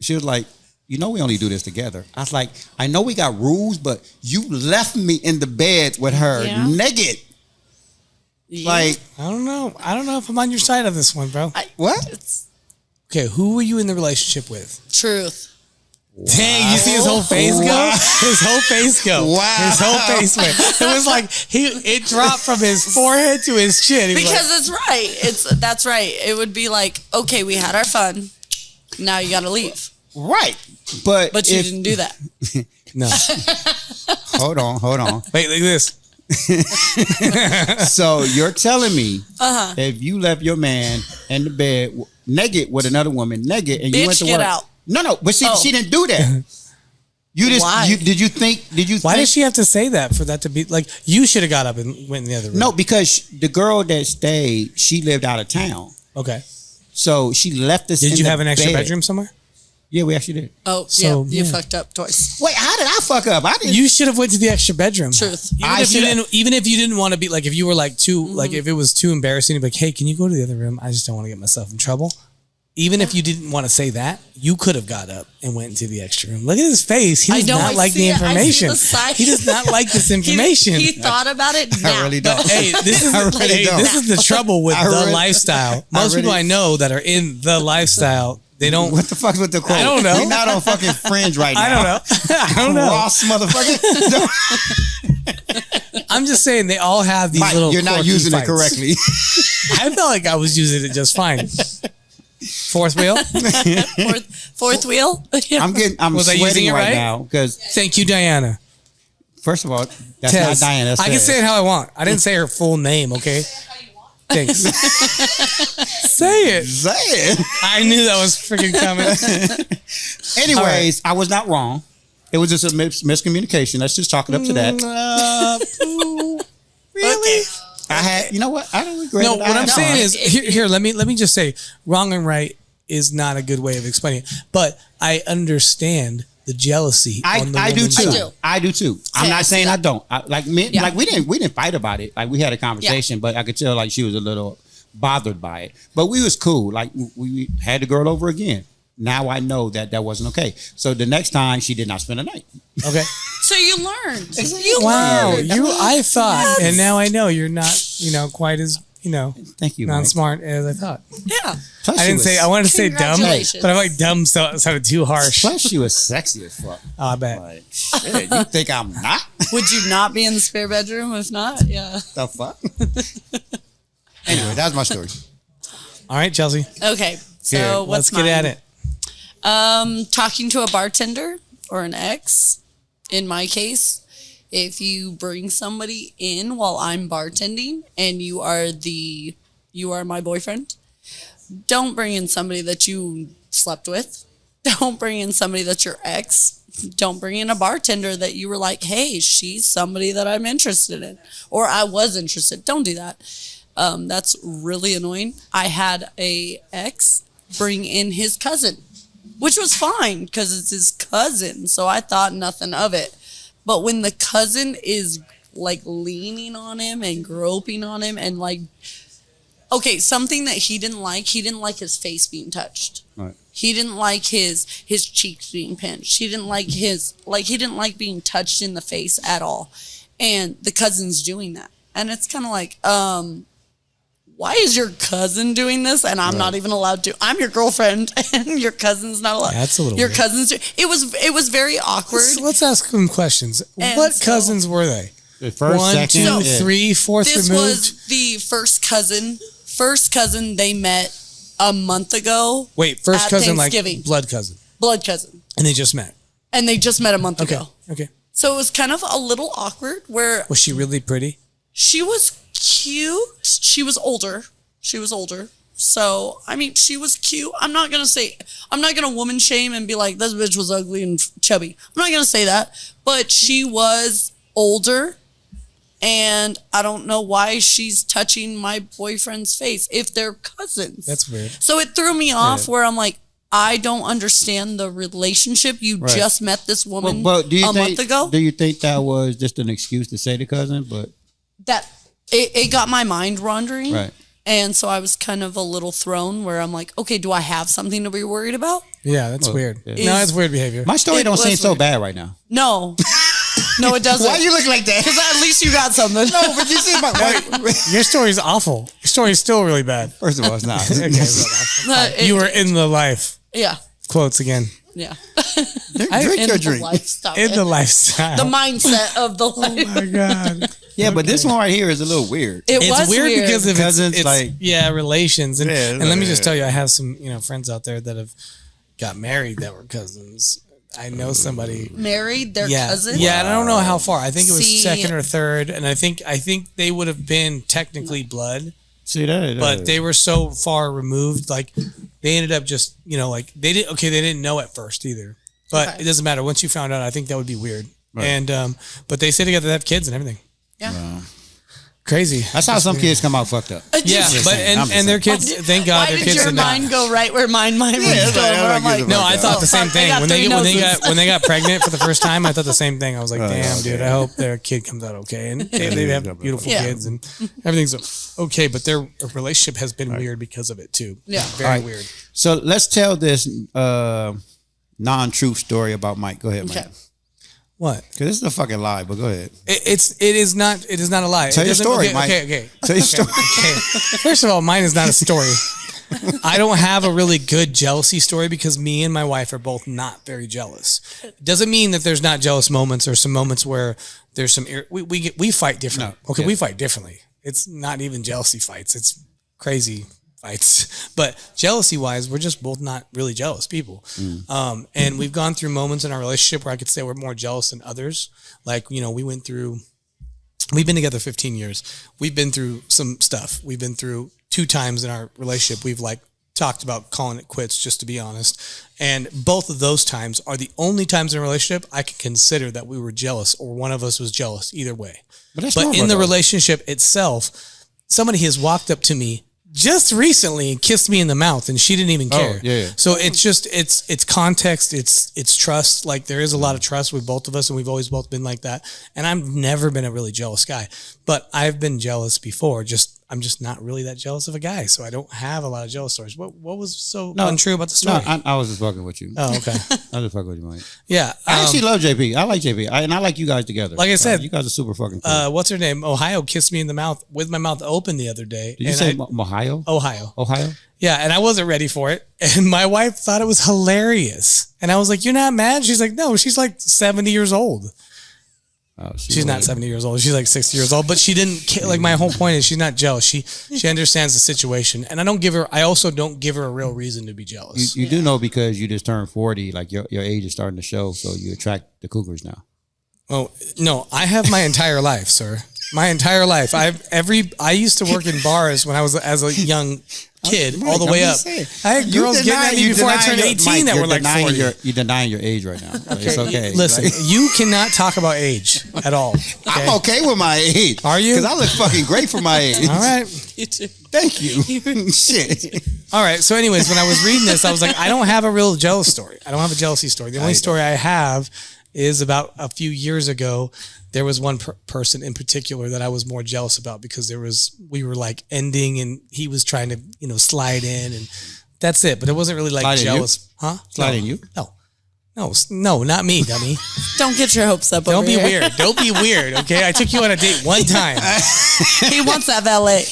she was like, we only do this together. I was like, I know we got rules, but you left me in the bed with her naked. Yeah. Like, I don't know if I'm on your side of this one, bro. what? Okay, who were you in the relationship with? Truth. Dang, you see his whole face go? His whole face go. Wow. His whole face went. It was like it dropped from his forehead to his chin. Because it's right. That's right. It would be like, okay, we had our fun. Now you got to leave. Right. But you didn't do that. No. Hold on. Wait, like this. So you're telling me if you left your man in the bed naked with another woman, naked, and you went to get work. out. No, but she didn't do that. You just Why? did you think Why does she have to say that for that to be like you should have got up and went in the other room? No, because the girl that stayed, she lived out of town. Okay. So she left us. Did you have an extra bedroom somewhere? Yeah, we actually did. Oh, So, you yeah. fucked up twice. Wait, how did I fuck up? I didn't. You should have went to the extra bedroom. Truth. Even if you didn't want to be like, if you were like too, like if it was too embarrassing to be like, hey, can you go to the other room? I just don't want to get myself in trouble. Even if you didn't want to say that, you could have got up and went into the extra room. Look at his face. He does not like the information. He does not like this information. He thought about it now. I really don't. Hey, this is this is the trouble with lifestyle. Most people I know that are in the lifestyle, they don't. What the fuck's with the quote? I don't know. We're not on fucking Fringe right now. I don't know. I don't know. Ross motherfucker. I'm just saying they all have these Mike, little. you're not quirky using fights. it correctly. I felt like I was using it just fine. Fourth wheel. Fourth wheel. Yeah. I'm Was I using sweating it right right? now because Thank you, Diana. first of all, that's Tez. not Diana. That's I can Tez. say it how I want. I didn't say her full name, okay? Thanks. Say it. Say it. I knew that was freaking coming. Anyways, I was not wrong. It was just a miscommunication. Let's just chalk it up to that. Really? I had, you know what? I don't regret No, it. what I'm saying No, is, here, let me just say, wrong and right is not a good way of explaining it. But I understand the jealousy. on the I do woman's too. side. I do too. I'm not saying I don't. We didn't fight about it. Like we had a conversation, but I could tell like she was a little bothered by it. But we was cool. Like we had the girl over again. Now I know that wasn't okay. So the next time she did not spend the night. Okay. So you learned. Wow. learned. I thought, and now I know you're not, quite as, Thank you. not Mike. smart as I thought. Yeah. Plus I she didn't was- say, I wanted to say dumb, Congratulations. but I'm like dumb sounded too harsh. Plus she was sexy as fuck. Oh, I bet. Like shit, you think I'm not? Would you not be in the spare bedroom if not? Yeah. The fuck? Anyway, that was my story. All right, Chelsey. Okay. So Here, what's Let's get at mine? it. Talking to a bartender or an ex. In my case, if you bring somebody in while I'm bartending and you are my boyfriend, don't bring in somebody that you slept with. Don't bring in somebody that's your ex. Don't bring in a bartender that you were like, hey, she's somebody that I'm interested in, or I was interested. Don't do that. That's really annoying. I had a ex bring in his cousin which was fine because it's his cousin. So I thought nothing of it. But when the cousin is like leaning on him and groping on him and like, okay, something that he didn't like his face being touched. Right. He didn't like his cheeks being pinched. He didn't like he didn't like being touched in the face at all. And the cousin's doing that. And it's kind of like, why is your cousin doing this? And I'm not even allowed to. I'm your girlfriend and your cousin's not allowed. That's a little your weird. cousin's. It was very awkward. Let's ask them questions. And what so- cousins were they? The first, One, second, two, yeah. three, fourth This removed? was the first cousin. First cousin they met a month ago. Wait, first at cousin like Thanksgiving. blood cousin. Blood cousin. And they just met. And they just met a month Okay. ago. Okay. So it was kind of a little awkward where Was she really pretty? she was cute. She was older. So, I mean, she was cute. I'm not going to woman shame and be like, this bitch was ugly and chubby. I'm not going to say that. But she was older. And I don't know why she's touching my boyfriend's face if they're cousins. That's weird. So it threw me off where I'm like, I don't understand the relationship. You just met this woman But month ago. Do you think that was just an excuse to say to cousin? But That it got my mind wandering. Right. And so I was kind of a little thrown where I'm like, okay, do I have something to be worried about? Yeah, that's weird. yeah. No, it's weird behavior. my story It don't was seem so weird. bad right now. No. No, it doesn't. Why you look like that? Because at least you got something. No, but you see my. Your story's awful. Your story's still really bad. First of all, it's not. You were in the life. Yeah. Quotes again. Yeah. Drink In your the drink. lifestyle. In the lifestyle. The mindset of the life. Oh my God. Yeah, but this one right here is a little weird. It It's was weird because of Cousins, it's like- relations. And, Yeah, and let me just yeah. tell you, I have some, friends out there that have got married that were cousins. I know somebody. Married their Yeah. cousin. Yeah, and I don't know how far. I think it was See- second or third, and I think they would have been technically blood, See that? but they were so far removed. Like they ended up just, they didn't know at first either. But Okay. it doesn't matter. Once you found out, I think that would be weird. Right. And but they stay together, they have kids and everything. Yeah. Crazy. That's how some kids come out fucked up. Yeah, just but saying. I'm just and their saying. kids. Thank God, Why their did kids your did not. mind go right where mine was it's going? like, Where I'm like, No, I thought the same fuck, they thing got when three noses. when they got pregnant for the first time. I thought the same thing. I was like, Right, damn, okay. dude, I hope their kid comes out okay, and they have beautiful Yeah. kids and everything's okay. But their relationship has been weird because of it too. Yeah. Very All right. weird. So let's tell this non-truth story about Mike. Go ahead, Mike. Okay. What? Because this is a fucking lie, but go ahead. It is not a lie. Tell It your doesn't- story, okay, Mike. Okay. Tell your story. Okay. First of all, mine is not a story. I don't have a really good jealousy story because me and my wife are both not very jealous. It doesn't mean that there's not jealous moments or some moments where there's some we fight differently. No, Okay, yeah. we fight differently. It's not even jealousy fights. It's crazy fights. But jealousy wise, we're just both not really jealous people. And we've gone through moments in our relationship where I could say we're more jealous than others. Like, we've been together 15 years. We've been through some stuff. We've been through 2 times in our relationship. We've talked about calling it quits, just to be honest. And both of those times are the only times in a relationship I can consider that we were jealous or one of us was jealous either way. But But in the relationship. relationship itself, somebody has walked up to me just recently and kissed me in the mouth and she didn't even care. yeah. So it's just, it's context. It's trust. Like there is a lot of trust with both of us and we've always both been like that. And I've never been a really jealous guy, but I've been jealous before. I'm just not really that jealous of a guy. So I don't have a lot of jealous stories. What was so untrue about the story? No, I was just fucking with you. Oh, okay. I was just fucking with you, Mike. Yeah. I actually love JP. I like JP. And I like you guys together. Like I said, you guys are super fucking cool. What's her name? Ohio kissed me in the mouth with my mouth open the other day. Did you say Ohio? Ohio. Ohio? Yeah, and I wasn't ready for it. And my wife thought it was hilarious. And I was like, "You're not mad?" She's like, "No, she's like 70 years old." Oh, She's not 70 years old. She's like 60 years old. But she didn't like my whole point is she's not jealous. She understands the situation. And I also don't give her a real reason to be jealous. You do know because you just turned 40, like your age is starting to show, so you attract the cougars now. Oh, no, I have my entire life, sir. My entire life. I used to work in bars when I was as a young kid, all the way up. I had girls getting at me before I turned 18 that were like 40. You're denying your age right now. It's okay. Listen, you cannot talk about age at all. Okay? I'm okay with my age. Are you? Because I look fucking great for my age. All right. You too. Thank you. Shit. All right. So, anyways, when I was reading this, I was like, I don't have a real jealous story. I don't have a jealousy story. The only story I have is about a few years ago. There was one person in particular that I was more jealous about because we were like ending and he was trying to, slide in and that's it. But it wasn't really like Slide jealous. Huh? Sliding you? No, not me, dummy. Don't get your hopes up. Don't be weird. Don't be weird. Okay. I took you on a date one time. He wants that valet.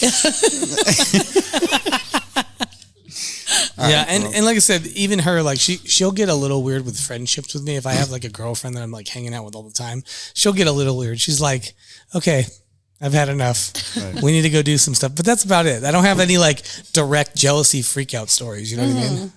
Yeah, and like I said, even her, like she'll get a little weird with friendships with me. If I have like a girlfriend that I'm like hanging out with all the time, she'll get a little weird. She's like, okay, I've had enough. Right. We need to go do some stuff. But that's about it. I don't have any like direct jealousy freak out stories. You know what I mean?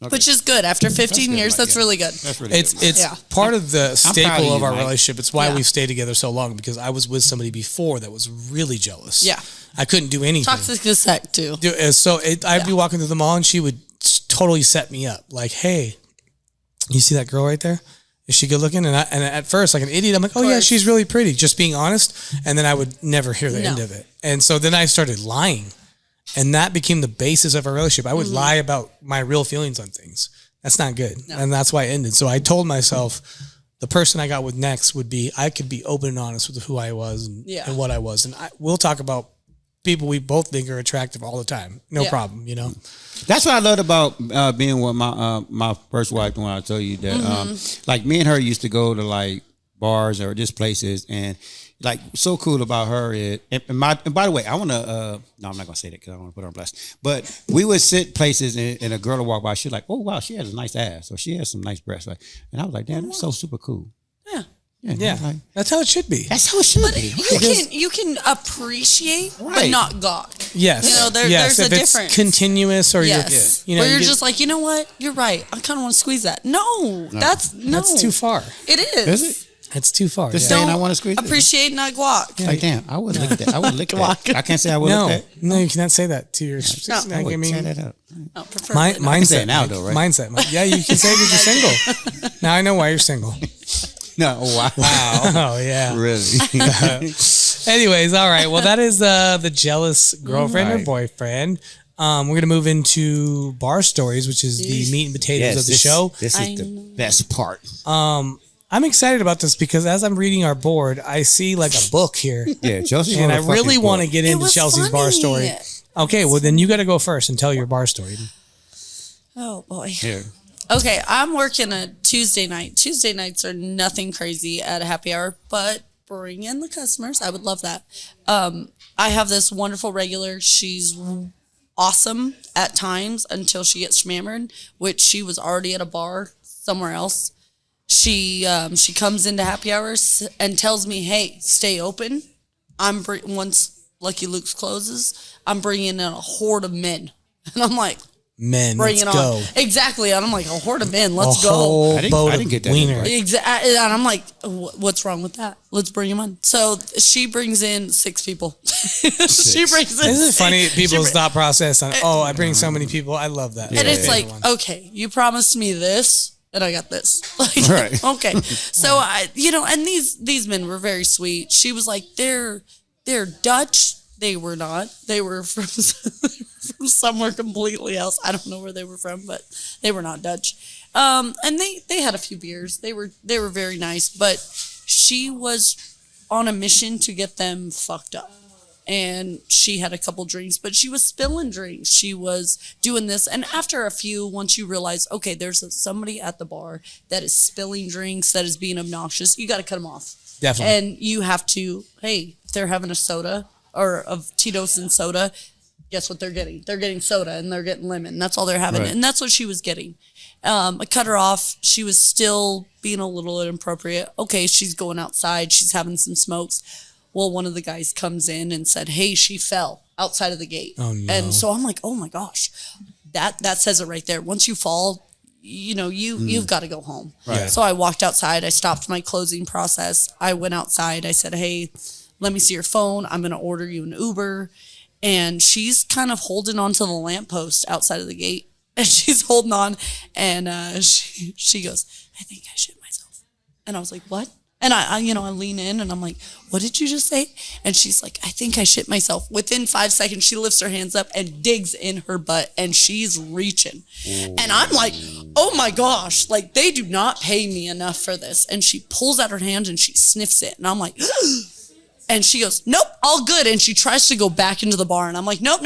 Okay. Which is good. After 15 years, that's really good. That's really good. It's part of the staple of our relationship. It's why we've stayed together so long because I was with somebody before that was really jealous. Yeah. I couldn't do anything. Toxic as heck, too. So I'd be walking through the mall and she would totally set me up. Like, hey, you see that girl right there? Is she good looking? And at first, like an idiot, I'm like, oh yeah, she's really pretty. Just being honest. And then I would never hear the end of it. And so then I started lying. And that became the basis of our relationship. I would lie about my real feelings on things. That's not good. No. And that's why it ended. So I told myself the person I got with next would be, I could be open and honest with who I was and what I was. And we'll talk about people we both think are attractive all the time. No problem, That's what I loved about being with my first wife. When I tell you that, like me and her used to go to like bars or just places, and like so cool about her is, and by the way, I want to. No, I'm not gonna say that because I don't want to put her on blast. But we would sit places and a girl would walk by. She's like, "Oh wow, she has a nice ass, or she has some nice breasts." Like, and I was like, "Damn, that's so super cool." Yeah. Like, that's how it should be. That's how it should be. You can appreciate, but not gawk. Yes. There's if a difference. It's continuous, or you're just like, you know what? You're right. I kind of want to squeeze that. No, that's too far. It is. Is it? It's too far. Just saying I want to squeeze appreciate, not guac. Like, damn, I would lick that. I would lick that. I can't say I would lick that. No, you cannot say that to your. I would tear that up. No, mindset now, though, right? Mindset. Yeah, you can say that you're single. Now I know why you're single. No, wow. Oh, yeah. Really? Anyways, all right. Well, that is the jealous girlfriend or boyfriend. We're going to move into bar stories, which is the meat and potatoes of the show. This is the best part. I'm excited about this because as I'm reading our board, I see like a book here. Yeah, Chelsea. And I really want to get into Chelsea's bar story. Okay, well, then you got to go first and tell your bar story. Oh, boy. Here. Okay, I'm working a Tuesday night. Tuesday nights are nothing crazy at a happy hour, but bring in the customers. I would love that. I have this wonderful regular. She's awesome at times until she gets schmammered, which she was already at a bar somewhere else. She comes into happy hours and tells me, "Hey, stay open. Once Lucky Luke's closes, I'm bringing in a horde of men," and I'm like, "Men, bring let's it go." On. Exactly, and I'm like, "A horde of men, let's go." I didn't get that. Exactly, and I'm like, "What's wrong with that? Let's bring them on." So she brings in 6 people. She brings in. Isn't it funny people's thought process on? Oh, I bring so many people. I love that. And it's like, okay, you promised me this. And I got this. Like, right. Okay. So and these men were very sweet. She was like, they're Dutch. They were not. They were from somewhere completely else. I don't know where they were from, but they were not Dutch. And they had a few beers. They were very nice, but she was on a mission to get them fucked up. And she had a couple drinks, but she was spilling drinks. She was doing this. And after a few, once you realize, okay, there's somebody at the bar that is spilling drinks, that is being obnoxious, you got to cut them off. Definitely. And you have to, hey, if they're having a soda or of Tito's and soda, guess what they're getting? They're getting soda and they're getting lemon. That's all they're having. Right. And that's what she was getting. I cut her off. She was still being a little inappropriate. Okay, she's going outside. She's having some smokes. Well, one of the guys comes in and said, "Hey, she fell outside of the gate." Oh, no. And so I'm like, "Oh my gosh, that says it right there. Once you fall, you've got to go home. Right. So I walked outside. I stopped my closing process. I went outside. I said, hey, let me see your phone. I'm going to order you an Uber. And she's kind of holding on to the lamppost outside of the gate. And she's holding on. And she goes, I think I shit myself. And I was like, what? And I lean in and I'm like, what did you just say? And she's like, I think I shit myself. Within 5 seconds, she lifts her hands up and digs in her butt and she's reaching. Ooh. And I'm like, oh my gosh, like they do not pay me enough for this. And she pulls out her hand and she sniffs it. And I'm like, and she goes, nope, all good. And she tries to go back into the bar. And I'm like, nope.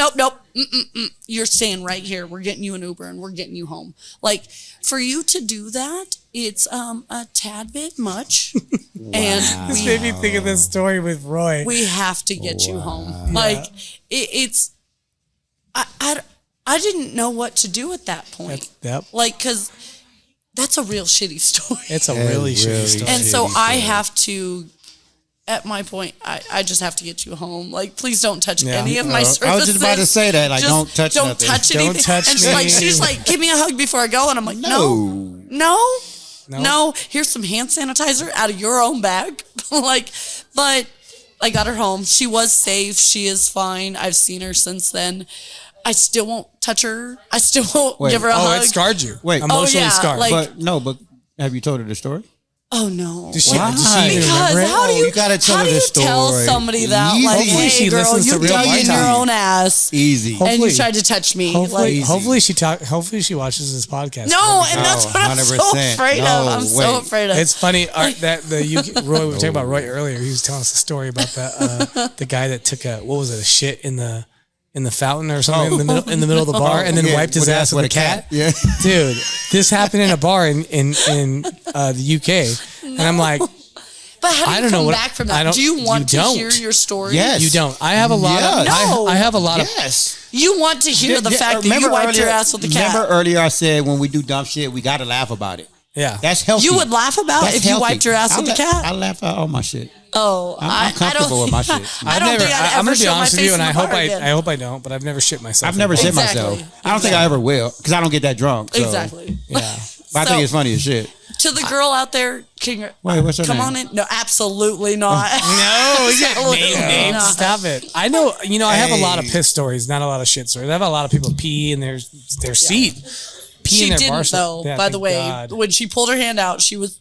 You're staying right here. We're getting you an Uber and we're getting you home. Like for you to do that, it's a tad bit much. Wow. And this made me think of this story with Roy. We have to get you home. Like it's, I didn't know what to do at that point. Yep. Like, cause that's a real shitty story. It's a really shitty story. And so I have to, at my point, I just have to get you home. Like, please don't touch any of my services. I was just about to say that. Like, don't touch don't nothing. Touch anything. Don't touch and me. she's like, give me a hug before I go. And I'm like, no. Here's some hand sanitizer out of your own bag. But I got her home. She was safe. She is fine. I've seen her since then. I still won't touch her. I still won't give her a hug. Oh, it scarred you. Wait. Emotionally scarred. Like, but have you told her the story? Oh no! Does she Because remember it? how do you gotta tell her the story. Tell somebody that Easy. like, Hopefully hey she girl, listens you to real dug in White your House. own ass, Easy, and you tried to touch me. Hopefully she watches this podcast. No, and that's what I'm so 100%. afraid of. I'm so afraid of. It's funny that Roy. We were talking about Roy earlier. He was telling us a story about the guy that took a shit in the fountain or something in the middle of the bar and then wiped his ass with a cat. Yeah, dude, this happened in a bar in the UK. And I'm like, but how do you come back from that? Do you want to hear your story? Yes. You don't. I have a lot of. No. I have a lot of. Yes. You want to hear the fact that you wiped your ass with the cat. Remember earlier I said when we do dumb shit, we got to laugh about it. Yeah. That's healthy. You would laugh about it if you wiped your ass with the cat? I laugh at all my shit. Oh, I'm comfortable with my shit. I don't think I'd ever show my face in the bar again. I hope I don't, but I've never shit myself. I've never shit myself. I don't think I ever will because I don't get that drunk. So. Exactly. Yeah. But I think it's funny as shit. To the girl out there, wait, what's her name? Come on in. No, absolutely not. No, you got names. Stop it. I know. I have a lot of piss stories, not a lot of shit stories. I have a lot of people pee in their seat. She didn't though. By the way, when she pulled her hand out, she was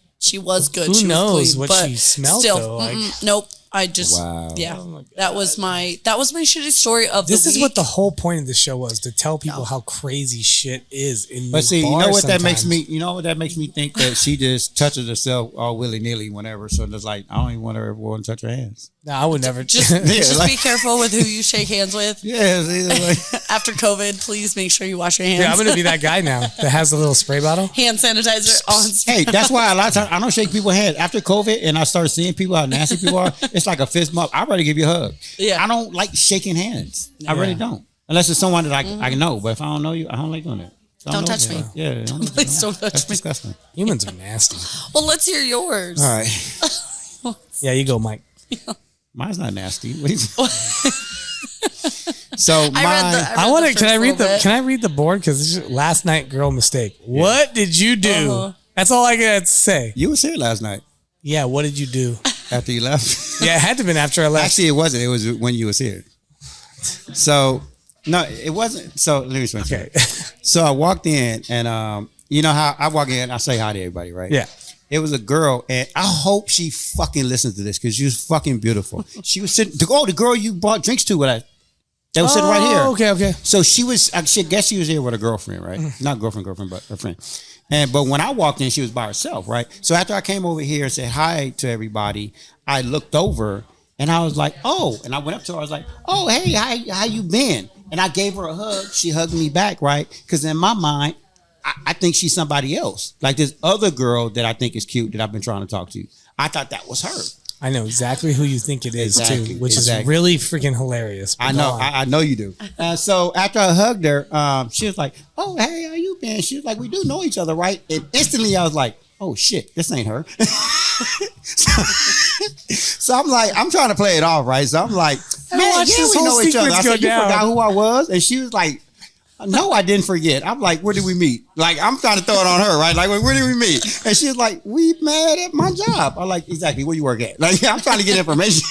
good. Who she knows was clean, what but she smelled still, though? Nope. I just that was my shitty story of the week. This is what the whole point of the show was, to tell people how crazy shit is in But see, you know what sometimes. that makes me think that she just touches herself all willy-nilly whenever. So it's like, I don't even want her to touch her hands. No, I would never. Just be careful with who you shake hands with. Yeah, like, after COVID, please make sure you wash your hands. Yeah, I'm gonna be that guy now that has the little spray bottle. Hand sanitizer on. Hey, that's why a lot of times I don't shake people's hands. After COVID and I started seeing people how nasty people are, it's like a fist bump. I'd rather give you a hug. Yeah. I don't like shaking hands. I really don't. Unless it's someone that I know. But if I don't know you, I don't like doing it. Don't touch me. Yeah. Please don't touch That's me. disgusting. Humans are nasty. Well, let's hear yours. All right. Yeah, you go, Mike. Mine's not nasty. So I want to. Can I read the board? Because last night, girl mistake. Yeah. What did you do? Uh-huh. That's all I got to say. You was here last night. Yeah. What did you do after you left? Yeah, it had to have been after I left. Actually, it wasn't. It was when you was here. So no, it wasn't. So let me explain. Okay. So I walked in, and you know how I walk in, I say hi to everybody, right? Yeah. It was a girl, and I hope she fucking listens to this because she was fucking beautiful. She was sitting. The girl you bought drinks to with us. That was sitting right here. Okay. So she was. I guess she was here with a girlfriend, right? Not girlfriend, but a friend. But when I walked in, she was by herself, right? So after I came over here and said hi to everybody, I looked over and I was like, oh, and I went up to her. I was like, oh, hey, how you been? And I gave her a hug. She hugged me back, right? Because in my mind, I think she's somebody else. Like this other girl that I think is cute that I've been trying to talk to. I thought that was her. I know exactly who you think it is too, which is really freaking hilarious. I know, I know you do. So after I hugged her, she was like, "Oh, hey, how you been?" She was like, "We do know each other, right?" And instantly, I was like, "Oh shit, this ain't her." So I'm like, I'm trying to play it off, right? So I'm like, "Man, yeah, we know each other." I said, "You forgot who I was?" And she was like, No, I didn't forget. I'm like, where did we meet? Like, I'm trying to throw it on her, right? Like, where did we meet? And she's like, we met at my job. I'm like, exactly, where you work at? Like, I'm trying to get information.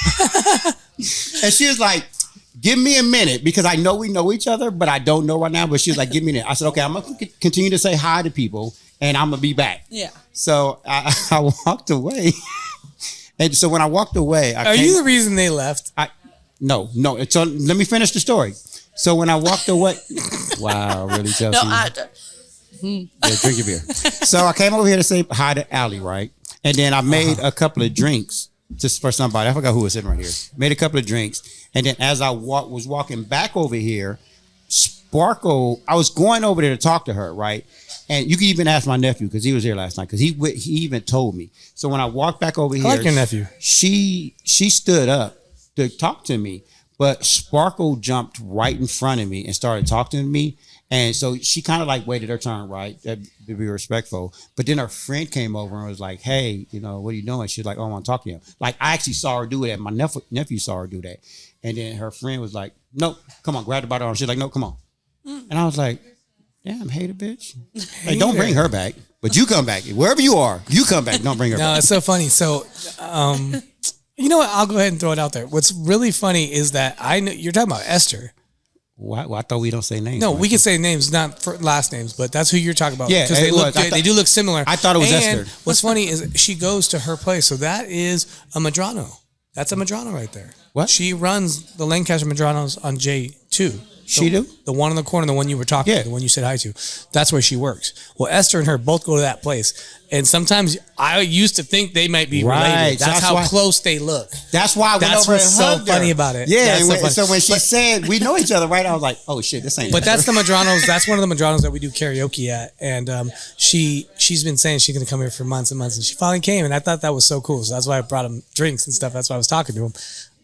And she was like, give me a minute because I know we know each other, but I don't know right now. But she was like, give me a minute. I said, okay, I'm going to continue to say hi to people and I'm going to be back. Yeah. So I walked away. And so when I walked away, Are you the reason they left? No. So let me finish the story. So when I walked away, wow, really, Chelsey? No, yeah, drink your beer. So I came over here to say hi to Allie, right? And then I made a couple of drinks just for somebody. I forgot who was sitting right here. Made a couple of drinks. And then as I was walking back over here, Sparkle, I was going over there to talk to her, right? And you can even ask my nephew because he was here last night because he even told me. So when I walked back over here, I like your nephew. She stood up to talk to me, but Sparkle jumped right in front of me and started talking to me. And so she kind of like waited her turn, right? To be respectful. But then her friend came over and was like, hey, what are you doing? She's like, oh, I want to talk to you. Like, I actually saw her do that. My nephew saw her do that. And then her friend was like, no, come on, grab her by the arm. She's like, no, come on. And I was like, damn, hater bitch. Hey, don't bring her back. But you come back. Wherever you are, you come back. Don't bring her back. No, it's so funny. So, you know what? I'll go ahead and throw it out there. What's really funny is that I know you're talking about Esther. Well, I thought we don't say names. No, we can say names, not for last names, but that's who you're talking about. Yeah, because they do look similar. I thought it was and Esther. What's funny is she goes to her place, so that is a Madrano. That's a Madrano right there. What? She runs the Lancaster Madranos on J2. She do? The one on the corner, the one you were talking to, the one you said hi to. That's where she works. Well, Esther and her both go to that place. And sometimes I used to think they might be related. That's how close they look. That's why I went That's over what's so funny about it. Yeah. So when she said we know each other, right? I was like, oh shit, this ain't. But that's the Madranos. That's one of the Madranos that we do karaoke at. And she's been saying she's going to come here for months and months. And she finally came. And I thought that was so cool. So that's why I brought him drinks and stuff. That's why I was talking to him.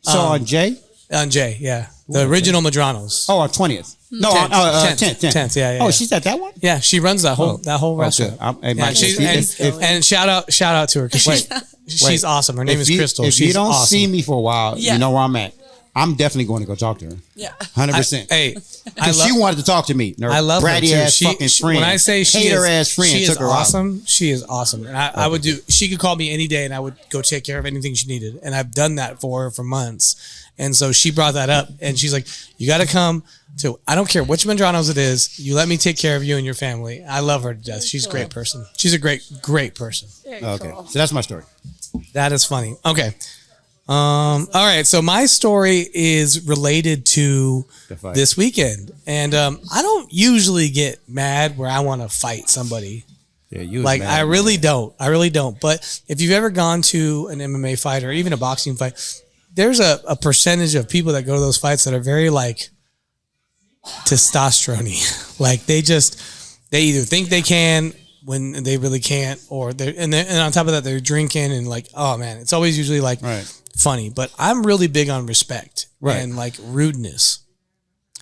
So on Jay? On Jay, yeah. The original Madranos. Oh, on 20th. No, 10th. Yeah. Oh, she's at that one? Yeah, she runs that whole restaurant. And shout out to her because she's awesome. Her name is Crystal. If she's you don't awesome. see me for a while, you know where I'm at. I'm definitely going to go talk to her. Yeah. 100%. Because she wanted to talk to me. I love her too. Ass fucking friend. When I say she is her awesome, she is awesome. And I would do, she could call me any day and I would go take care of anything she needed. And I've done that for her for months. And so she brought that up and she's like, you got to come to, I don't care which Madranos it is. You let me take care of you and your family. I love her to death. She's a great person. She's a great person. Okay. So that's my story. That is funny. Okay. All right. So my story is related to this weekend. And I don't usually get mad where I want to fight somebody. Yeah, you like mad, I really don't. But if you've ever gone to an MMA fight or even a boxing fight, there's a percentage of people that go to those fights that are very like testosterone-y. Like they either think they can when they really can't, or and on top of that they're drinking and like, oh man, it's always usually like funny. But I'm really big on respect and like rudeness.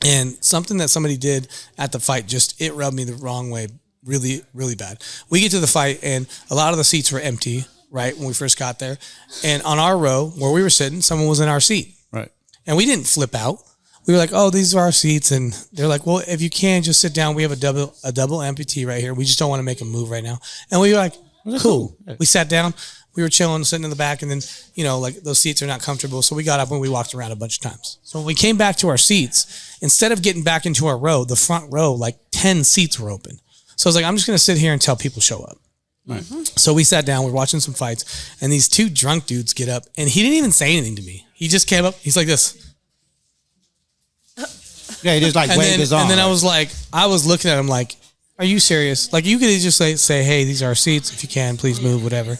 And something that somebody did at the fight it rubbed me the wrong way, really, really bad. We get to the fight and a lot of the seats were empty. Right, when we first got there. And on our row where we were sitting, someone was in our seat. Right. And we didn't flip out. We were like, oh, these are our seats. And they're like, well, if you can, just sit down. We have a double amputee right here. We just don't want to make a move right now. And we were like, cool. We sat down. We were chilling, sitting in the back. And then, like those seats are not comfortable. So we got up and we walked around a bunch of times. So when we came back to our seats, instead of getting back into our row, the front row, like 10 seats were open. So I was like, I'm just going to sit here until people show up. Right. So we sat down, we're watching some fights, and these two drunk dudes get up, and he didn't even say anything to me. He just came up, he's like this. Yeah, he just like waved his arm. And then I was looking at him like, are you serious? Like you could just say, hey, these are our seats. If you can, please move, whatever.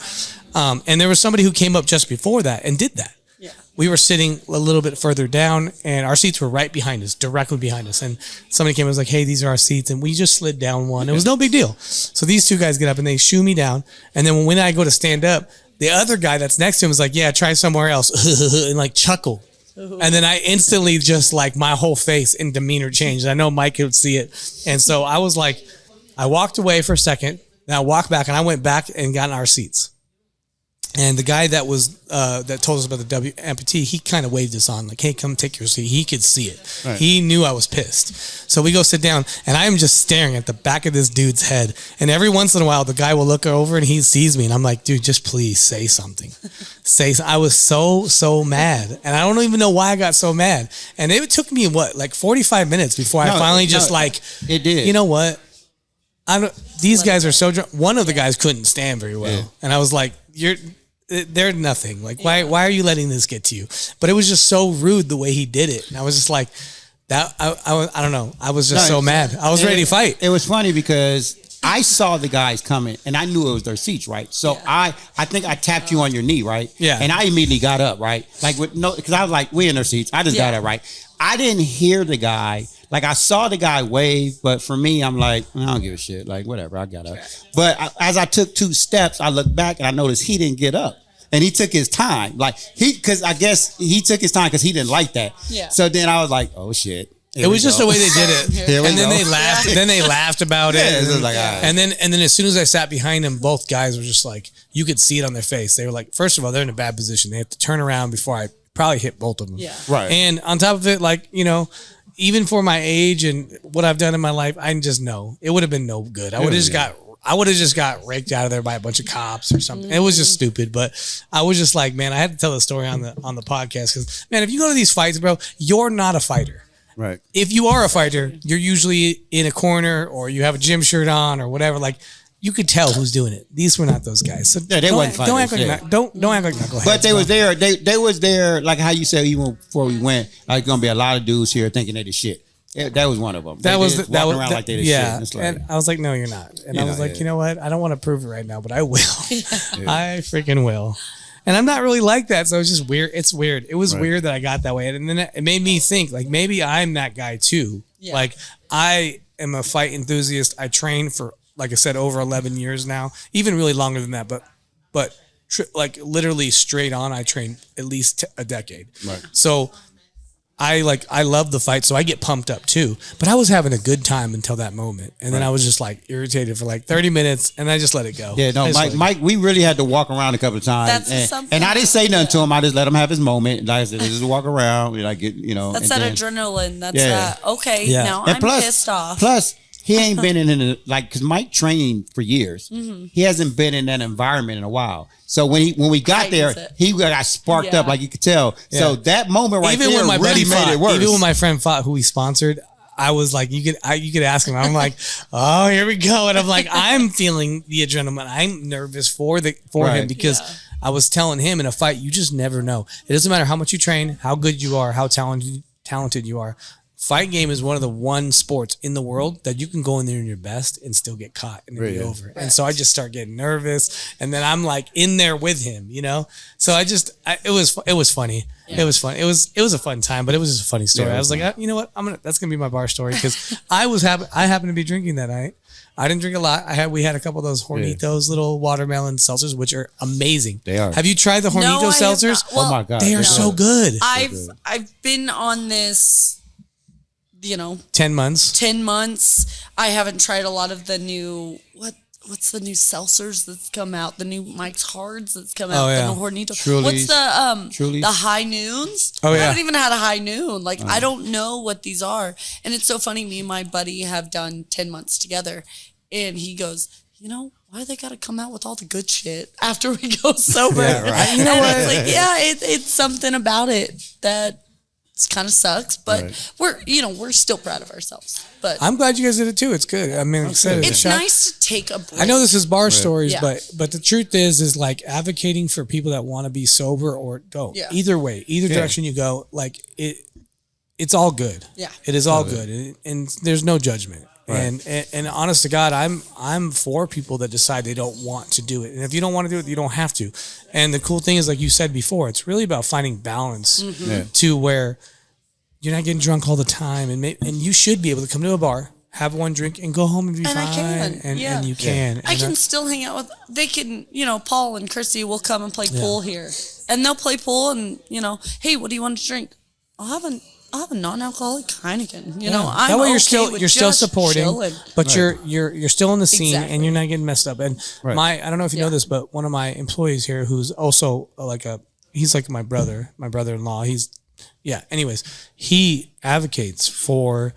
And there was somebody who came up just before that and did that. Yeah. We were sitting a little bit further down and our seats were right behind us, directly behind us. And somebody came and was like, hey, these are our seats. And we just slid down one. It was no big deal. So these two guys get up and they shoo me down. And then when I go to stand up, the other guy that's next to him is like, yeah, try somewhere else. And like chuckle. And then I instantly just like my whole face and demeanor changed. I know Mike could see it. And so I was like, I walked away for a second. Then I walked back and I went back and got in our seats. And the guy that was that told us about the W amputee, he kind of waved us on, like, "Hey, come take your seat." He could see it. Right. He knew I was pissed. So we go sit down, and I am just staring at the back of this dude's head. And every once in a while, the guy will look over and he sees me, and I'm like, "Dude, just please say something." I was so mad, and I don't even know why I got so mad. And it took me like 45 minutes before I finally it did. You know what? These guys are so drunk. One of the guys couldn't stand very well, and I was like, they're nothing. Like, why are you letting this get to you? But it was just so rude the way he did it. And I was just like, that. I don't know. I was just so mad. I was ready to fight. It was funny because I saw the guys coming and I knew it was their seats, right? So I think I tapped you on your knee, right? Yeah. And I immediately got up, right? Like because I was like, we in their seats. I just got up, right? I didn't hear the guy. Like, I saw the guy wave, but for me, I'm like, I don't give a shit. Like, whatever, I got up. But as I took 2 steps, I looked back and I noticed he didn't get up. And he took his time. Like, because I guess he took his time because he didn't like that. Yeah. So then I was like, oh, shit. It was just the way they did it. And then they laughed. Then they laughed about it. It was like, all right. And then as soon as I sat behind them, both guys were just like, you could see it on their face. They were like, first of all, they're in a bad position. They have to turn around before I probably hit both of them. Yeah. Right. And on top of it, like, you know, even for my age and what I've done in my life, I just know it would have been no good. I would have just got raked out of there by a bunch of cops or something. It was just stupid, but I was just like, man, I had to tell the story on the podcast because, man, if you go to these fights, bro, you're not a fighter. Right. If you are a fighter, you're usually in a corner or you have a gym shirt on or whatever. Like, you could tell who's doing it. These were not those guys. So they wasn't fighters. Don't act like don't act like knuckleheads. But they was there. They was there. Like how you said even before we went. Like gonna be a lot of dudes here thinking they the shit. That was one of them. That was around like they the shit. And I was like, no, you're not. And I was like, you know what? I don't want to prove it right now, but I will. I freaking will. And I'm not really like that, so it's just weird. It's weird. It was weird that I got that way, and then it made me think like maybe I'm that guy too. Yeah. Like I am a fight enthusiast. I train for, like I said, over 11 years now, even really longer than that. But like literally straight on, I train at least a decade. Right. So I love the fight, so I get pumped up too. But I was having a good time until that moment, and then I was just like irritated for like 30 minutes, and I just let it go. Yeah, no, Mike, we really had to walk around a couple of times, and I didn't say nothing to him. I just let him have his moment. Like I said, just walk around, like That's that adrenaline. That's that. Okay, now I'm pissed off. Plus, he ain't been in because Mike trained for years. Mm-hmm. He hasn't been in that environment in a while. So when we got there, he got sparked up, like you could tell. Yeah. So that moment even there when my really buddy made fought, it worse. Even when my friend fought, who he sponsored, I was like, you could ask him. I'm like, oh, here we go, and I'm like, I'm feeling the adrenaline. I'm nervous for him because I was telling him in a fight, you just never know. It doesn't matter how much you train, how good you are, how talented you are. Fight game is one of the one sports in the world that you can go in there in your best and still get caught and it'll be over. Right. And so I just start getting nervous, and then I'm like in there with him, you know. So it was funny. Yeah. It was fun. It was a fun time, but it was just a funny story. I was like, you know what? That's gonna be my bar story because I happened to be drinking that night. I didn't drink a lot. We had a couple of those Hornitos little watermelon seltzers, which are amazing. They are. Have you tried the Hornito seltzers? Well, oh my god, they are so good. I've been on this, 10 months. 10 months. I haven't tried a lot of the new what's the new seltzers that's come out? The new Mike's Hards that's come out. The Hornito. Trulies. What's the High Noons? Oh yeah. I haven't even had a High Noon. Like I don't know what these are. And it's so funny. Me and my buddy have done 10 months together, and he goes, why they got to come out with all the good shit after we go sober? Yeah, right. You know what? It's like, it's something about it that kind of sucks, but we're still proud of ourselves. But I'm glad you guys did it too. It's good. I mean, it's nice to take a break. I know this is bar stories, but the truth is like advocating for people that want to be sober or don't. Yeah. Either way, either direction you go, like it's all good. Yeah, it is all good, and there's no judgment. Right. And honest to God, I'm for people that decide they don't want to do it. And if you don't want to do it, you don't have to. And the cool thing is, like you said before, it's really about finding balance to where you're not getting drunk all the time, and you should be able to come to a bar, have one drink, and go home and be fine. I can. And you can. I can still hang out with. They can. Paul and Chrissy will come and play pool here, and they'll play pool. And hey, what do you want to drink? I'll I'll have a non-alcoholic Heineken. You know, that I'm way okay you're with still just supporting, chilling. but you're still in the scene and you're not getting messed up. And I don't know if you know this, but one of my employees here, who's also he's like my brother-in-law. Anyways, he advocates for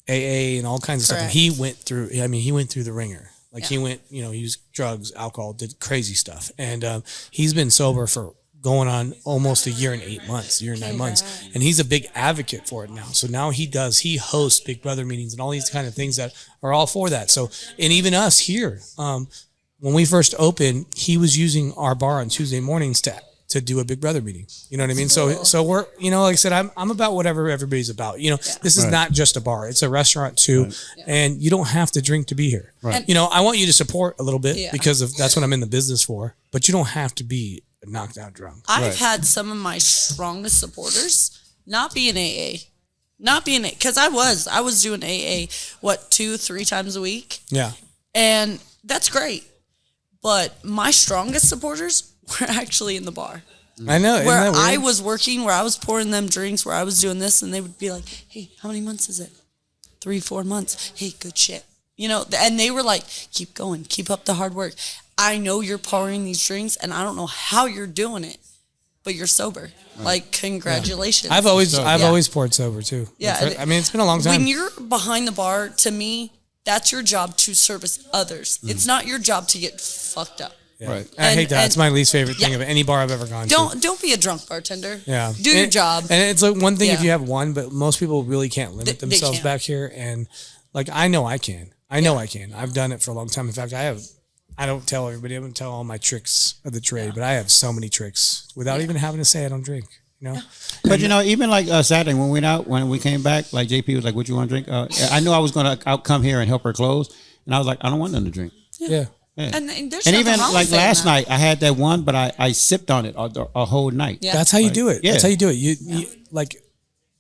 AA and all kinds of stuff. And he went through the ringer. Like he went, he used drugs, alcohol, did crazy stuff. And he's been sober for going on almost a year and 9 months. And he's a big advocate for it now. So now he hosts Big Brother meetings and all these kind of things that are all for that. So, and even us here, when we first opened, he was using our bar on Tuesday mornings to do a Big Brother meeting. You know what I mean? Cool. So we're, like I said, I'm about whatever everybody's about. This is not just a bar. It's a restaurant too. And you don't have to drink to be here. Right. I want you to support a little bit because that's what I'm in the business for, but you don't have to be knocked out drunk. I've had some of my strongest supporters not be in AA. Because I was doing AA, 2-3 times a week? Yeah. And that's great. But my strongest supporters were actually in the bar. I know. Where I was working, where I was pouring them drinks, where I was doing this, and they would be like, hey, how many months is it? 3-4 months. Hey, good shit. And they were like, keep going, keep up the hard work. I know you're pouring these drinks, and I don't know how you're doing it, but you're sober. Right. Like, congratulations. I've always poured sober too. Yeah. It's been a long time. When you're behind the bar, to me, that's your job to service others. It's not your job to get fucked up. Yeah. Right. I hate that. It's my least favorite thing of any bar I've ever gone to. Don't be a drunk bartender. Yeah. Do your job. And it's like one thing if you have one, but most people really can't limit themselves back here. And like, I know I can. I can. I've done it for a long time. In fact, I don't tell everybody. I don't tell all my tricks of the trade, but I have so many tricks without even having to say I don't drink. But even like Saturday when we came back, like JP was like, "What you want to drink?" I knew I was going to come here and help her close, and I was like, "I don't want nothing to drink." Yeah. And even like last night, I had that one, but I sipped on it a whole night. Yeah. That's how you do it. Yeah. That's how you do it. You like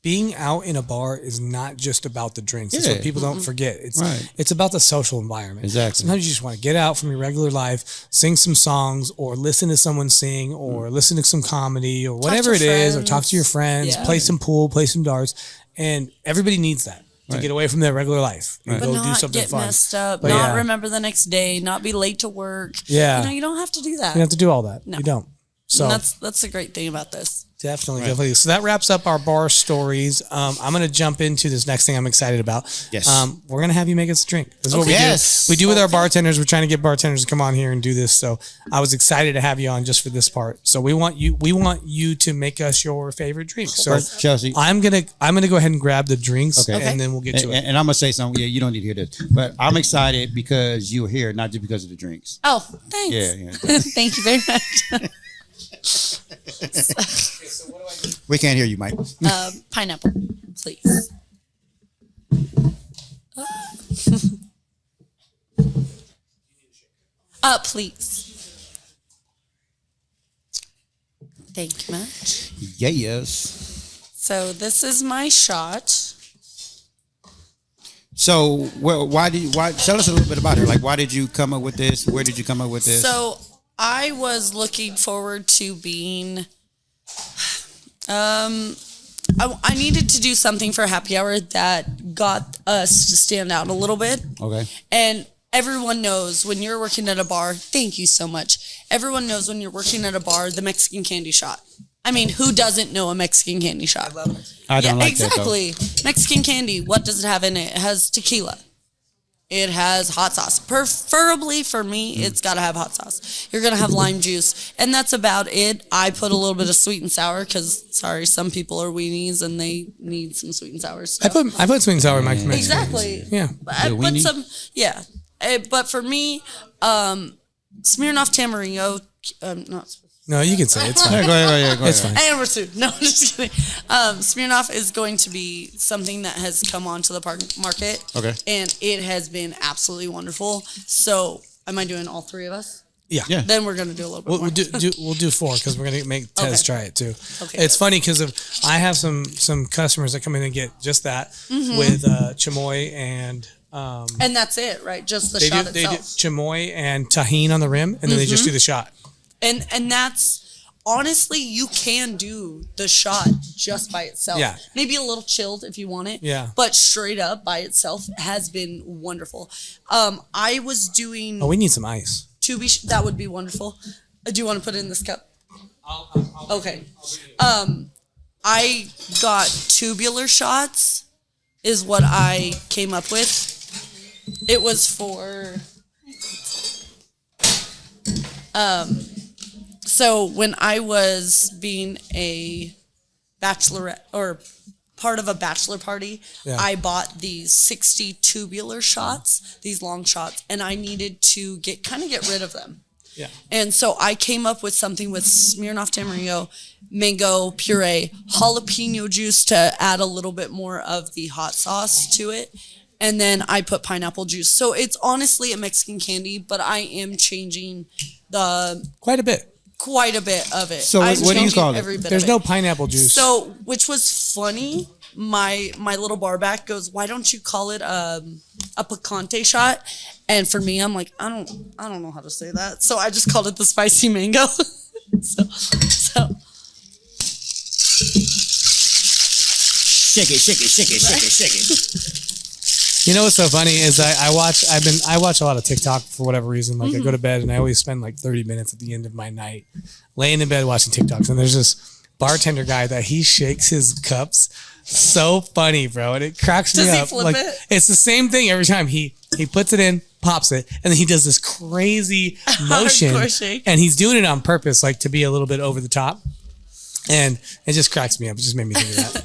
being out in a bar is not just about the drinks. That's what people don't forget. It's about the social environment. Exactly. Sometimes you just want to get out from your regular life, sing some songs, or listen to someone sing, or listen to some comedy, or whatever it is, or talk to your friends, play some pool, play some darts, and everybody needs that. To get away from their regular life and go do something get fun. Messed up, not remember the next day, not be late to work. Yeah. You don't have to do that. You don't have to do all that. No. You don't. So and that's the great thing about this. Definitely. So that wraps up our bar stories. I'm going to jump into this next thing I'm excited about. Yes. We're going to have you make us a drink. This is what we do. We do with our bartenders. We're trying to get bartenders to come on here and do this. So I was excited to have you on just for this part. So we want you to make us your favorite drink. So Chelsey, I'm going to go ahead and grab the drinks and then we'll get to it. And I'm going to say something. Yeah, you don't need to hear this, but I'm excited because you're here, not just because of the drinks. Oh, thanks. Yeah. Thank you very much. So what do I do? We can't hear you, Mike. Pineapple, please. Please. Thank you much. Yes. So this is my shot. So why tell us a little bit about it? Like, why did you come up with this? Where did you come up with this? So I was looking forward to being, I needed to do something for happy hour that got us to stand out a little bit. Okay. And everyone knows when you're working at a bar, thank you so much. Everyone knows when you're working at a bar, the Mexican candy shot. I mean, who doesn't know a Mexican candy shot? I love it. I don't like exactly. that, though. Mexican candy, what does it have in it? It has tequila. It has hot sauce. Preferably for me, it's got to have hot sauce. You're going to have lime juice. And that's about it. I put a little bit of sweet and sour because, sorry, some people are weenies and they need some sweet and sour stuff. I put sweet and sour in my Mexican. Exactly. Yeah. I put some, but for me, Smirnoff Tamarindo, not no, you can say it. It's fine. Go ahead. It's fine. I never sued. No, I'm just kidding. Smirnoff is going to be something that has come onto the market. Okay. And it has been absolutely wonderful. So, am I doing all three of us? Yeah. Then we're going to do a little bit more. We'll do 4 because we're going to make Tez try it too. Okay. It's funny because I have some customers that come in and get just that with chamoy and. And that's it, right? Just the shot itself. They do chamoy and tahini on the rim, and then they just do the shot. And that's honestly, you can do the shot just by itself. Yeah. Maybe a little chilled if you want it. Yeah. But straight up by itself has been wonderful. I was doing Oh, we need some ice. that would be wonderful. Do you want to put it in this cup? Okay. I got tubular shots is what I came up with. It was for so when I was being a bachelorette or part of a bachelor party, I bought these 60 tubular shots, these long shots, and I needed to get rid of them. Yeah. And so I came up with something with Smirnoff Tamarindo, mango puree, jalapeno juice to add a little bit more of the hot sauce to it. And then I put pineapple juice. So it's honestly a Mexican candy, but I am changing quite a bit of it. So what do you call it? There's no pineapple juice. So, which was funny. My little bar back goes, why don't you call it a picante shot? And for me, I'm like, I don't know how to say that. So I just called it the spicy mango. so Shake it. You know what's so funny is I watch a lot of TikTok for whatever reason. Like I go to bed and I always spend like 30 minutes at the end of my night laying in bed watching TikToks. And there's this bartender guy that he shakes his cups. So funny, bro. And it cracks me up. Does he flip like it? It's the same thing every time. He puts it in, pops it, and then he does this crazy motion. Hardcore shake. And he's doing it on purpose, like to be a little bit over the top. And it just cracks me up. It just made me think of that.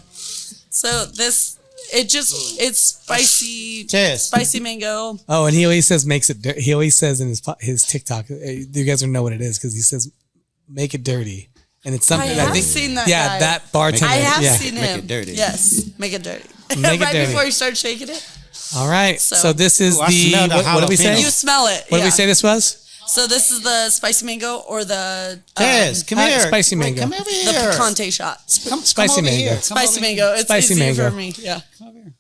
So it's spicy, Cheers. spicy mango. Oh, and he always says he always says in his TikTok, you guys don't know what it is because he says make it dirty, and it's something I that have seen that yeah, guy. that bartender. I have yeah. seen him. Make it dirty. Yes, make it dirty. Make it right dirty. before you start shaking it. All right, so So- this is Ooh, I smell the what did we say? jalapeno. You smell it. What did we say this was? So this is the spicy mango or the Yes, come here. Spicy Wait, mango. come over the here. picante shot. Spicy over mango. here. Come Spicy over mango. It's Spicy easy mango. for me. Yeah.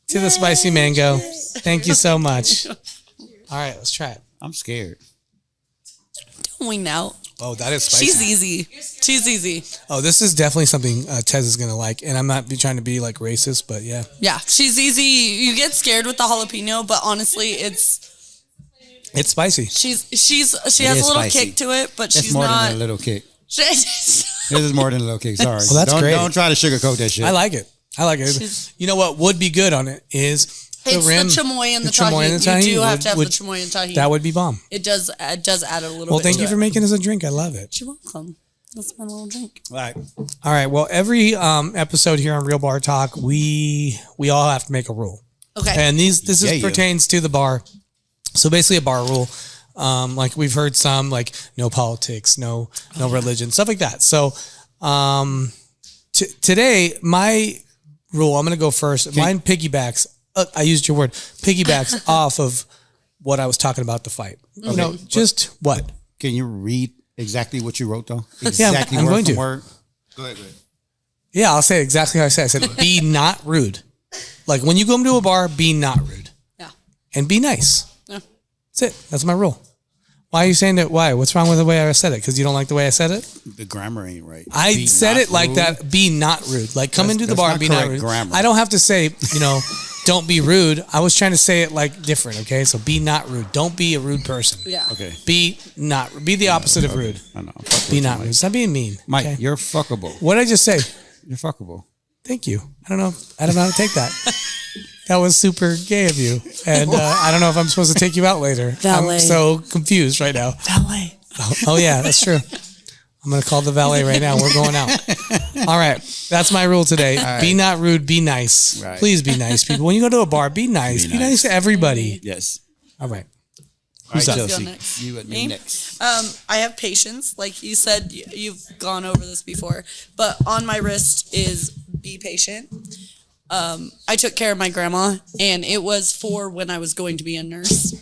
To the spicy mango. Thank you so much. All right, let's try it. I'm scared. Don't wing out. Oh, that is spicy. She's easy. She's easy. Oh, this is definitely something Tez is gonna like, and I'm not trying to be like racist, but yeah. Yeah, she's easy. You get scared with the jalapeno, but honestly, it's spicy. she has is a little spicy. kick to it, but That's she's more not. than a little kick. She's- This is more than a little kick. Sorry. Well, that's great. Don't try to sugarcoat that shit. I like it. She's- You know what would be good on it is the It's rim. the chamoy and the chamoy and the tahini. You do tahini have to have would- the chamoy and tahini. That would be bomb. It does add a little Well, bit. thank to you for it. making us a drink. I love it. You're welcome. That's my little drink. All right. All right. Well, every episode here on Real Bar Talk, we all have to make a rule, Okay. and this Yeah. pertains to the bar. So basically, a bar rule. Like we've heard some, like no politics, no religion, stuff like that. So today, my rule, I'm going to go first. Mine piggybacks. I used your word, piggybacks off of what I was talking about the fight. Okay. No, just what? Can you read exactly what you wrote, though? Exactly I'm word going for to. word. Go ahead. Yeah, I'll say it exactly how I said. I said, be not rude. Like when you go into a bar, be not rude. Yeah. And be nice. Yeah. That's it. That's my rule. Why are you saying that? Why? What's wrong with the way I said it? Because you don't like the way I said it? The grammar ain't right. I Be said not it like rude. that. Be not rude. Like come into the That's bar not and be not correct rude. grammar. I don't have to say, don't be rude. I was trying to say it like different. Okay. So be not rude. Don't be a rude person. Yeah. Okay. Be the opposite of rude. I know. Be not rude. Stop being mean. Mike, okay? you're fuckable. What did I just say? You're fuckable. Thank you. I don't know how to take that. That was super gay of you. And I don't know if I'm supposed to take you out later. Valet. I'm so confused right now. Valet. Oh yeah, that's true. I'm going to call the valet right now. We're going out. All right. That's my rule today. right. Be not rude. Be nice. Right. Please be nice, people. When you go to a bar, be nice. Be nice to everybody. Yes. All right. All right, up? Chelsey. Go next. You and Me? me next. I have patience. Like you said, you've gone over this before, but on my wrist is be patient. I took care of my grandma, and it was for when I was going to be a nurse.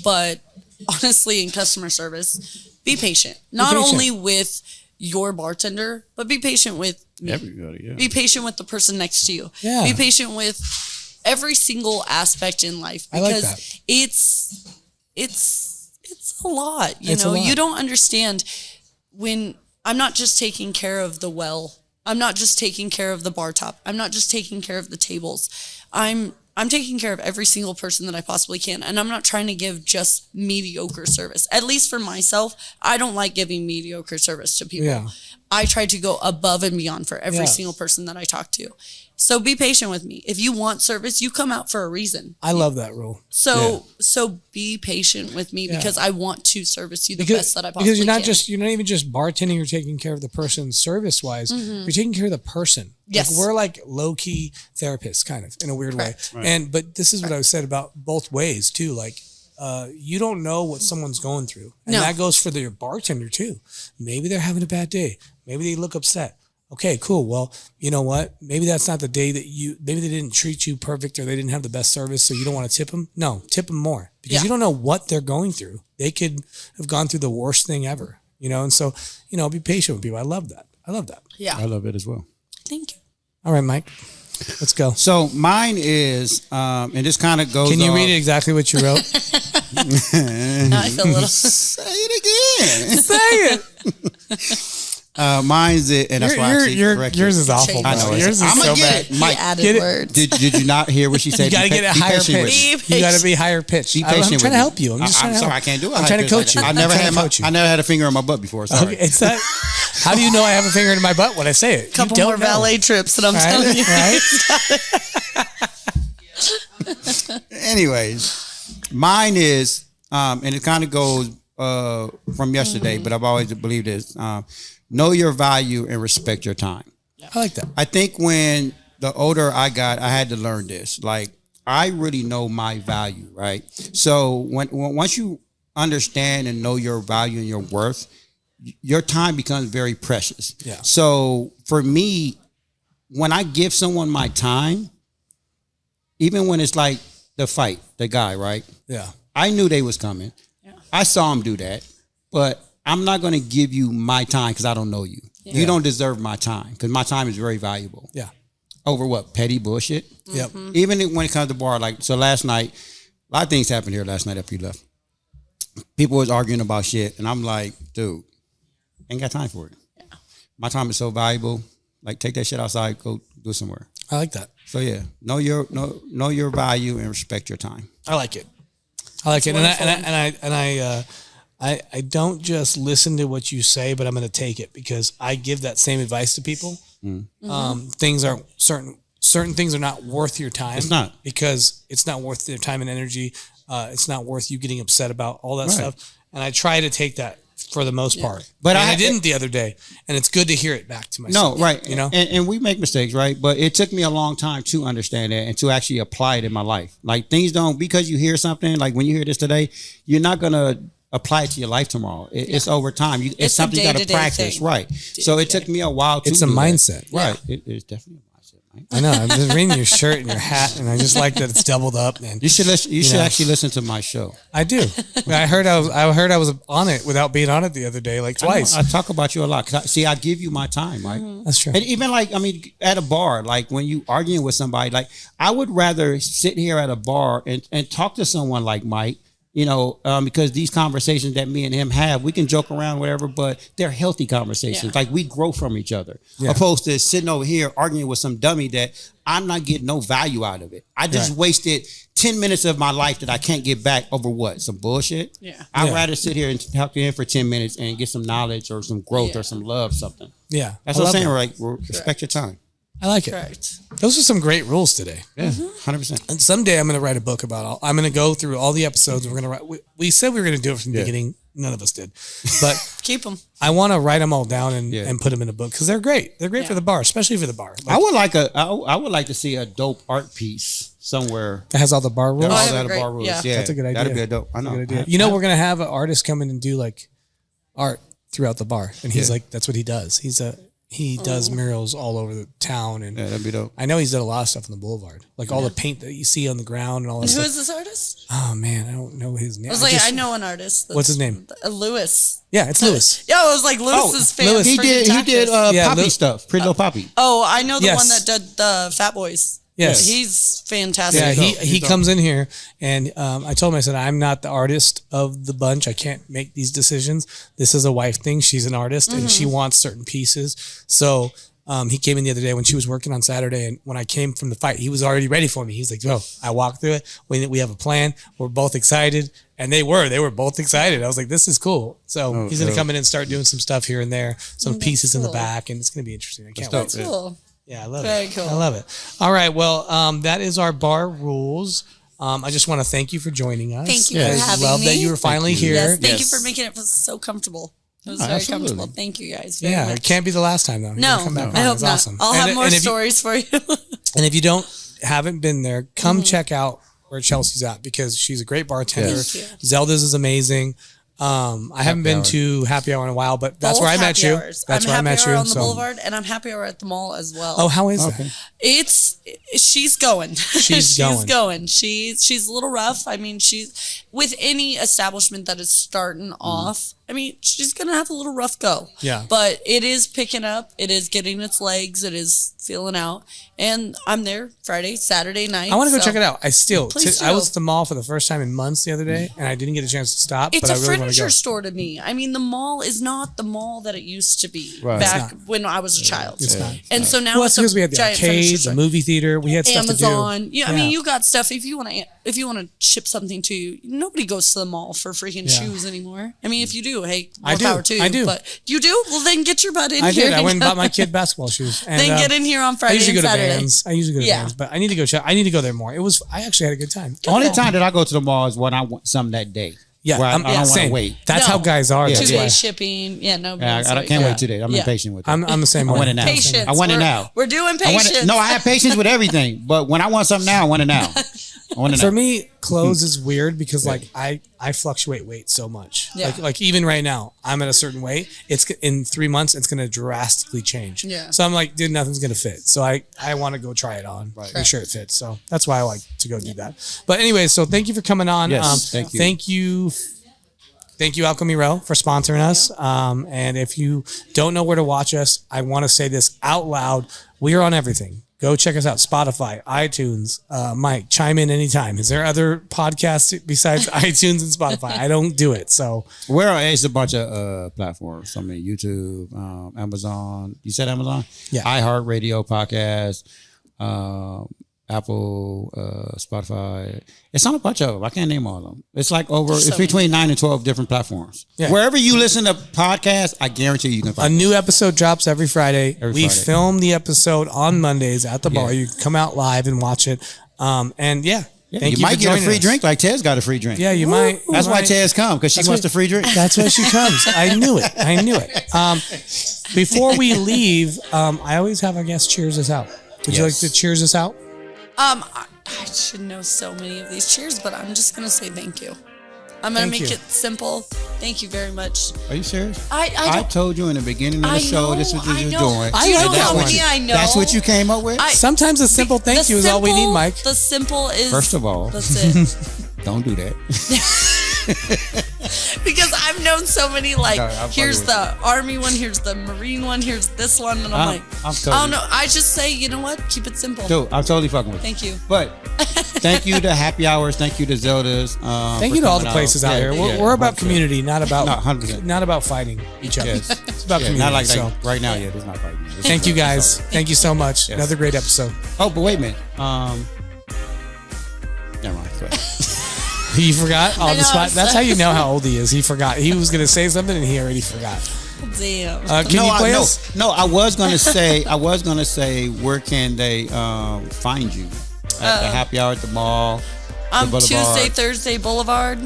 But honestly, in customer service, be patient. Not patient. only with your bartender, but be patient with me. Everybody, yeah. Be patient with the person next to you. Yeah. Be patient with every single aspect in life I like because that. it's a lot. You It's a know, lot. you don't understand when I'm not just taking care of the well. I'm not just taking care of the bar top. I'm not just taking care of the tables. I'm taking care of every single person that I possibly can. And I'm not trying to give just mediocre service. At least for myself, I don't like giving mediocre service to people. Yeah. I try to go above and beyond for every single person that I talk to. So be patient with me. If you want service, you come out for a reason. I love that rule. So be patient with me because I want to service you the best that I possibly can. Because you're not even just bartending, you're taking care of the person service wise. You're taking care of the person. Yes. Like we're like low key therapists kind of in a weird way. Right. But this is what I said about both ways too. Like you don't know what someone's going through. And that goes for your bartender too. Maybe they're having a bad day. Maybe they look upset. Okay, cool. Well, you know what? Maybe that's not the day that maybe they didn't treat you perfect or they didn't have the best service, so you don't want to tip them. No, tip them more because you don't know what they're going through. They could have gone through the worst thing ever, and so, be patient with people. I love that. Yeah. I love it as well. Thank you. All right, Mike, let's go. So mine is, and this kind of goes. Can you read exactly what you wrote? Now I feel a little. Say it again. Say it. Mine's it, and that's why I actually corrected. Yours is awful. I know. Yours is I'm so gonna bad. get it. Mike, Added words. Did you not hear what she said? You got to get it higher pitch. You got to be higher pitch. Be I'm patient trying with to help you. I'm just trying to help. sorry, I can't do it. I'm trying to coach you. I never had a finger in my butt before. Sorry. Okay, it's that. How do you know I have a finger in my butt when I say it? Couple more valet trips, and I'm telling you. Right? Anyways, mine is, and it kind of goes from yesterday, but I've always believed this. Know your value and respect your time. I like that. I think when the older I got, I had to learn this. Like, I really know my value, right? So once you understand and know your value and your worth, your time becomes very precious. Yeah. So for me, when I give someone my time, even when it's like the fight, the guy, right? Yeah. I knew they was coming. Yeah. I saw him do that, but I'm not going to give you my time because I don't know you. Yeah. You don't deserve my time because my time is very valuable. Yeah. Over what? Petty bullshit? Yep. Even when it comes to bar, like, so last night, a lot of things happened here last night after you left. People was arguing about shit, and I'm like, dude, ain't got time for it. Yeah. My time is so valuable. Like, take that shit outside, go do it somewhere. I like that. So yeah, know your value and respect your time. I like it. I don't just listen to what you say, but I'm going to take it because I give that same advice to people. Things are certain things are not worth your time. It's not, because it's not worth their time and energy. It's not worth you getting upset about all that stuff. And I try to take that for the most part, but I didn't the other day, and it's good to hear it back to myself. No, right, and we make mistakes, right? But it took me a long time to understand that and to actually apply it in my life. Like, things don't, because you hear something, like when you hear this today, you're not gonna apply it to your life tomorrow. It's over time. It's something you got to practice, right? So it took me a while to. It's a mindset, right? It's definitely a mindset. Right? I know. I'm just reading your shirt and your hat, and I just like that it's doubled up. And you should listen. You should actually listen to my show. I do. I heard I was on it without being on it the other day, like twice. I talk about you a lot. I give you my time, right? That's true. And even at a bar, like when you arguing with somebody, like I would rather sit here at a bar and talk to someone like Mike. Because these conversations that me and him have, we can joke around, whatever, but they're healthy conversations. Yeah. Like, we grow from each other, opposed to sitting over here arguing with some dummy that I'm not getting no value out of it. I just wasted 10 minutes of my life that I can't get back over what? Some bullshit? Yeah. I'd rather sit here and talk to him for 10 minutes and get some knowledge or some growth or some love, something. Yeah. That's what I'm saying, right? Respect your time. I like it. Correct. Those are some great rules today. Yeah, 100%. And someday I'm going to write a book about I'm going to go through all the episodes. We're going to write. We said we were going to do it from the beginning. None of us did, but keep them. I want to write them all down and put them in a book because they're great. They're great for the bar, especially for the bar. Like, I would like to see a dope art piece somewhere that has all the bar rules. Bar rules. Yeah, that's a good idea. That'd be a dope. I know. Good idea. We're going to have an artist come in and do like art throughout the bar, and he's like, that's what he does. He does murals all over the town, and that'd be dope. I know he's done a lot of stuff on the boulevard, like all the paint that you see on the ground and all that stuff. Who is this artist? Oh man, I don't know his name. I was I know an artist. What's his name? Lewis. Yeah, it's Lewis. Yeah, I was like Lewis's fan. Lewis. He did Poppy stuff, Pretty Little Poppy. Oh, I know the one that did the Fat Boys. Yes. He's fantastic. Yeah, he comes in here, and I told him, I said, I'm not the artist of the bunch. I can't make these decisions. This is a wife thing. She's an artist, and she wants certain pieces. So he came in the other day when she was working on Saturday, and when I came from the fight, he was already ready for me. He's like, bro, I walked through it. We have a plan. We're both excited. And they were both excited. I was like, this is cool. So he's going to come in and start doing some stuff here and there, some pieces in the back, and it's going to be interesting. I can't wait. That's cool. Yeah, I love Very it. cool. I love it. All right. Well, that is our bar rules. I just want to thank you for joining us. Thank you for having me. I love that you were finally here. Yes, thank you for making it so comfortable. It was very comfortable. Thank you guys very much. It can't be the last time though. No, I hope not. Awesome. I'll have more stories for you. And if you haven't been there, come check out where Chelsey's at, because she's a great bartender. Zelda's is amazing. I haven't been to happy hour in a while, but that's where I met you. That's where I met you. I'm happy hour on the boulevard, and I'm happy hour at the mall as well. Oh, how is that? She's going. She's going. She's a little rough. I mean, she's with any establishment that is starting off. I mean, she's gonna have a little rough go. Yeah. But it is picking up. It is getting its legs. It is feeling out. And I'm there Friday, Saturday night. I want to go check it out. I was at the mall for the first time in months the other day, and I didn't get a chance to stop. It's but a I really want to furniture go. store to me. I mean, the mall is not the mall that it used to be Right. back when I was a child. It's not. And so now it's because we had the giant furniture arcades, store. the movie theater. We had stuff Amazon. to do. Yeah, I mean, you got stuff. If you want to ship something to you, nobody goes to the mall for freaking shoes anymore. I mean, if you do, hey, more power to you. I do. But you do? Well, then get your butt in here. I did. I went and bought my kid basketball shoes. And, then get in here on Friday I usually and go to Saturday. Vans. I usually go to Vans, but I need to go check. I need to go there more. I actually had a good time. Only time that I go to the mall is when I want something that day. Yeah, Where I don't want to same. wait. That's how guys are. Yeah. That's 2 why. day shipping. Yeah, no. I can't wait 2 days. I'm impatient with it. I'm the same way. I want it now. Patience. I want it now. We're doing I want patience. it, no, I have patience with everything, but when I want something now, I want it now. I want it now. For me, clothes is weird because like I fluctuate weight so much. Yeah. Like even right now, I'm at a certain weight. It's in 3 months, it's going to drastically change. Yeah. So I'm like, dude, nothing's going to fit. So I want to go try it on, make sure it fits. So that's why I like to go do that. But anyway, so thank you for coming on. Yes, thank you. Thank you, Alchemy Row, for sponsoring us. And if you don't know where to watch us, I want to say this out loud. We are on everything. Go check us out. Spotify, iTunes. Mike, chime in anytime. Is there other podcasts besides iTunes and Spotify? I don't do it. So It's a bunch of platforms. I mean, YouTube, Amazon. You said Amazon? Yeah. iHeartRadio podcast, Apple, Spotify. It's on a bunch of them. I can't name all of them. It's like it's between 9 and 12 different platforms. Yeah. Wherever you listen to podcasts, I guarantee you can a find it. new episode drops every Friday. We Friday. film the episode on Mondays at the bar. You can come out live and watch it. And thank You might for get a joining free us. drink like Tez got a free drink. Yeah, you might. That's why Tez come, because she wants the free drink. That's why she comes. I knew it. Before we leave, I always have our guests cheers us out. Would you like to cheers us out? I should know so many of these cheers, but I'm just gonna say thank you. I'm gonna make it simple. Thank you very much. Are you serious? I told you in the beginning of the show this is what you're doing. Do you know that how one. many I know? That's what you came up with? Sometimes a simple thank you is all we need, Mike. The simple is First of all, that's it. don't do that. Because I've known so many like No, I'm here's fucking the Army one, here's the Marine one, here's this one, and I'm like, I'm totally, I don't know. I just say, you know what? Keep it simple. Dude, I'm totally fucking with you. Thank you. But thank you to Happy Hours. Thank you to Zelda's. Thank you to all the places out here. We're about community, not about 100%. not about fighting each other. Yes. It's about community. Not like so. right now. Yeah, it's not fighting. Thank you guys. Thank you so much. Yes. Another great episode. Oh, but wait a minute. Never mind. Go ahead. He forgot on I the know, spot. I'm That's how sorry. you know how old he is. He forgot. He was gonna say something and he already forgot. Damn. Can you play us? No, I was gonna say, where can they find you? At the Happy Hour at the mall. the Boulevard. Tuesday, Thursday, Boulevard.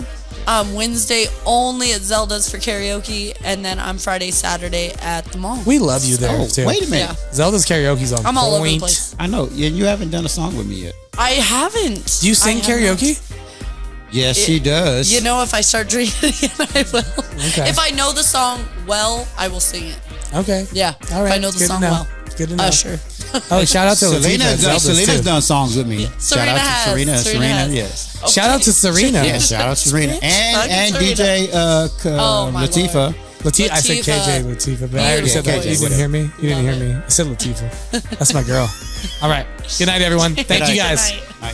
Wednesday only at Zelda's for karaoke, and then I'm Friday, Saturday at the mall. We love you there Oh, too. wait a minute. Yeah. Zelda's karaoke's on I'm all over the point. place. I know. Yeah, you haven't done a song with me yet. I haven't. Do you sing I have karaoke? not. Yes, she does. You know, if I start drinking again, I will. Okay. If I know the song well, I will sing it. Okay. Yeah. All right. If I know the Good song to know. well. Good to know. Sure. Oh, shout out to Latifah at Zelda's Selena's too. done songs with me. Shout out to Serena Serena. has. Yes. Shout out to Serena. Yeah, shout out to Serena. Shout out And to Serena. DJ Oh, my Latifah. Lord. Latifah. I said KJ Latifah, but I already said that. KJ, You didn't hear me? You didn't hear me. I said Latifah. That's my girl. All right. Good night, everyone. Thank you guys. Good night. Bye.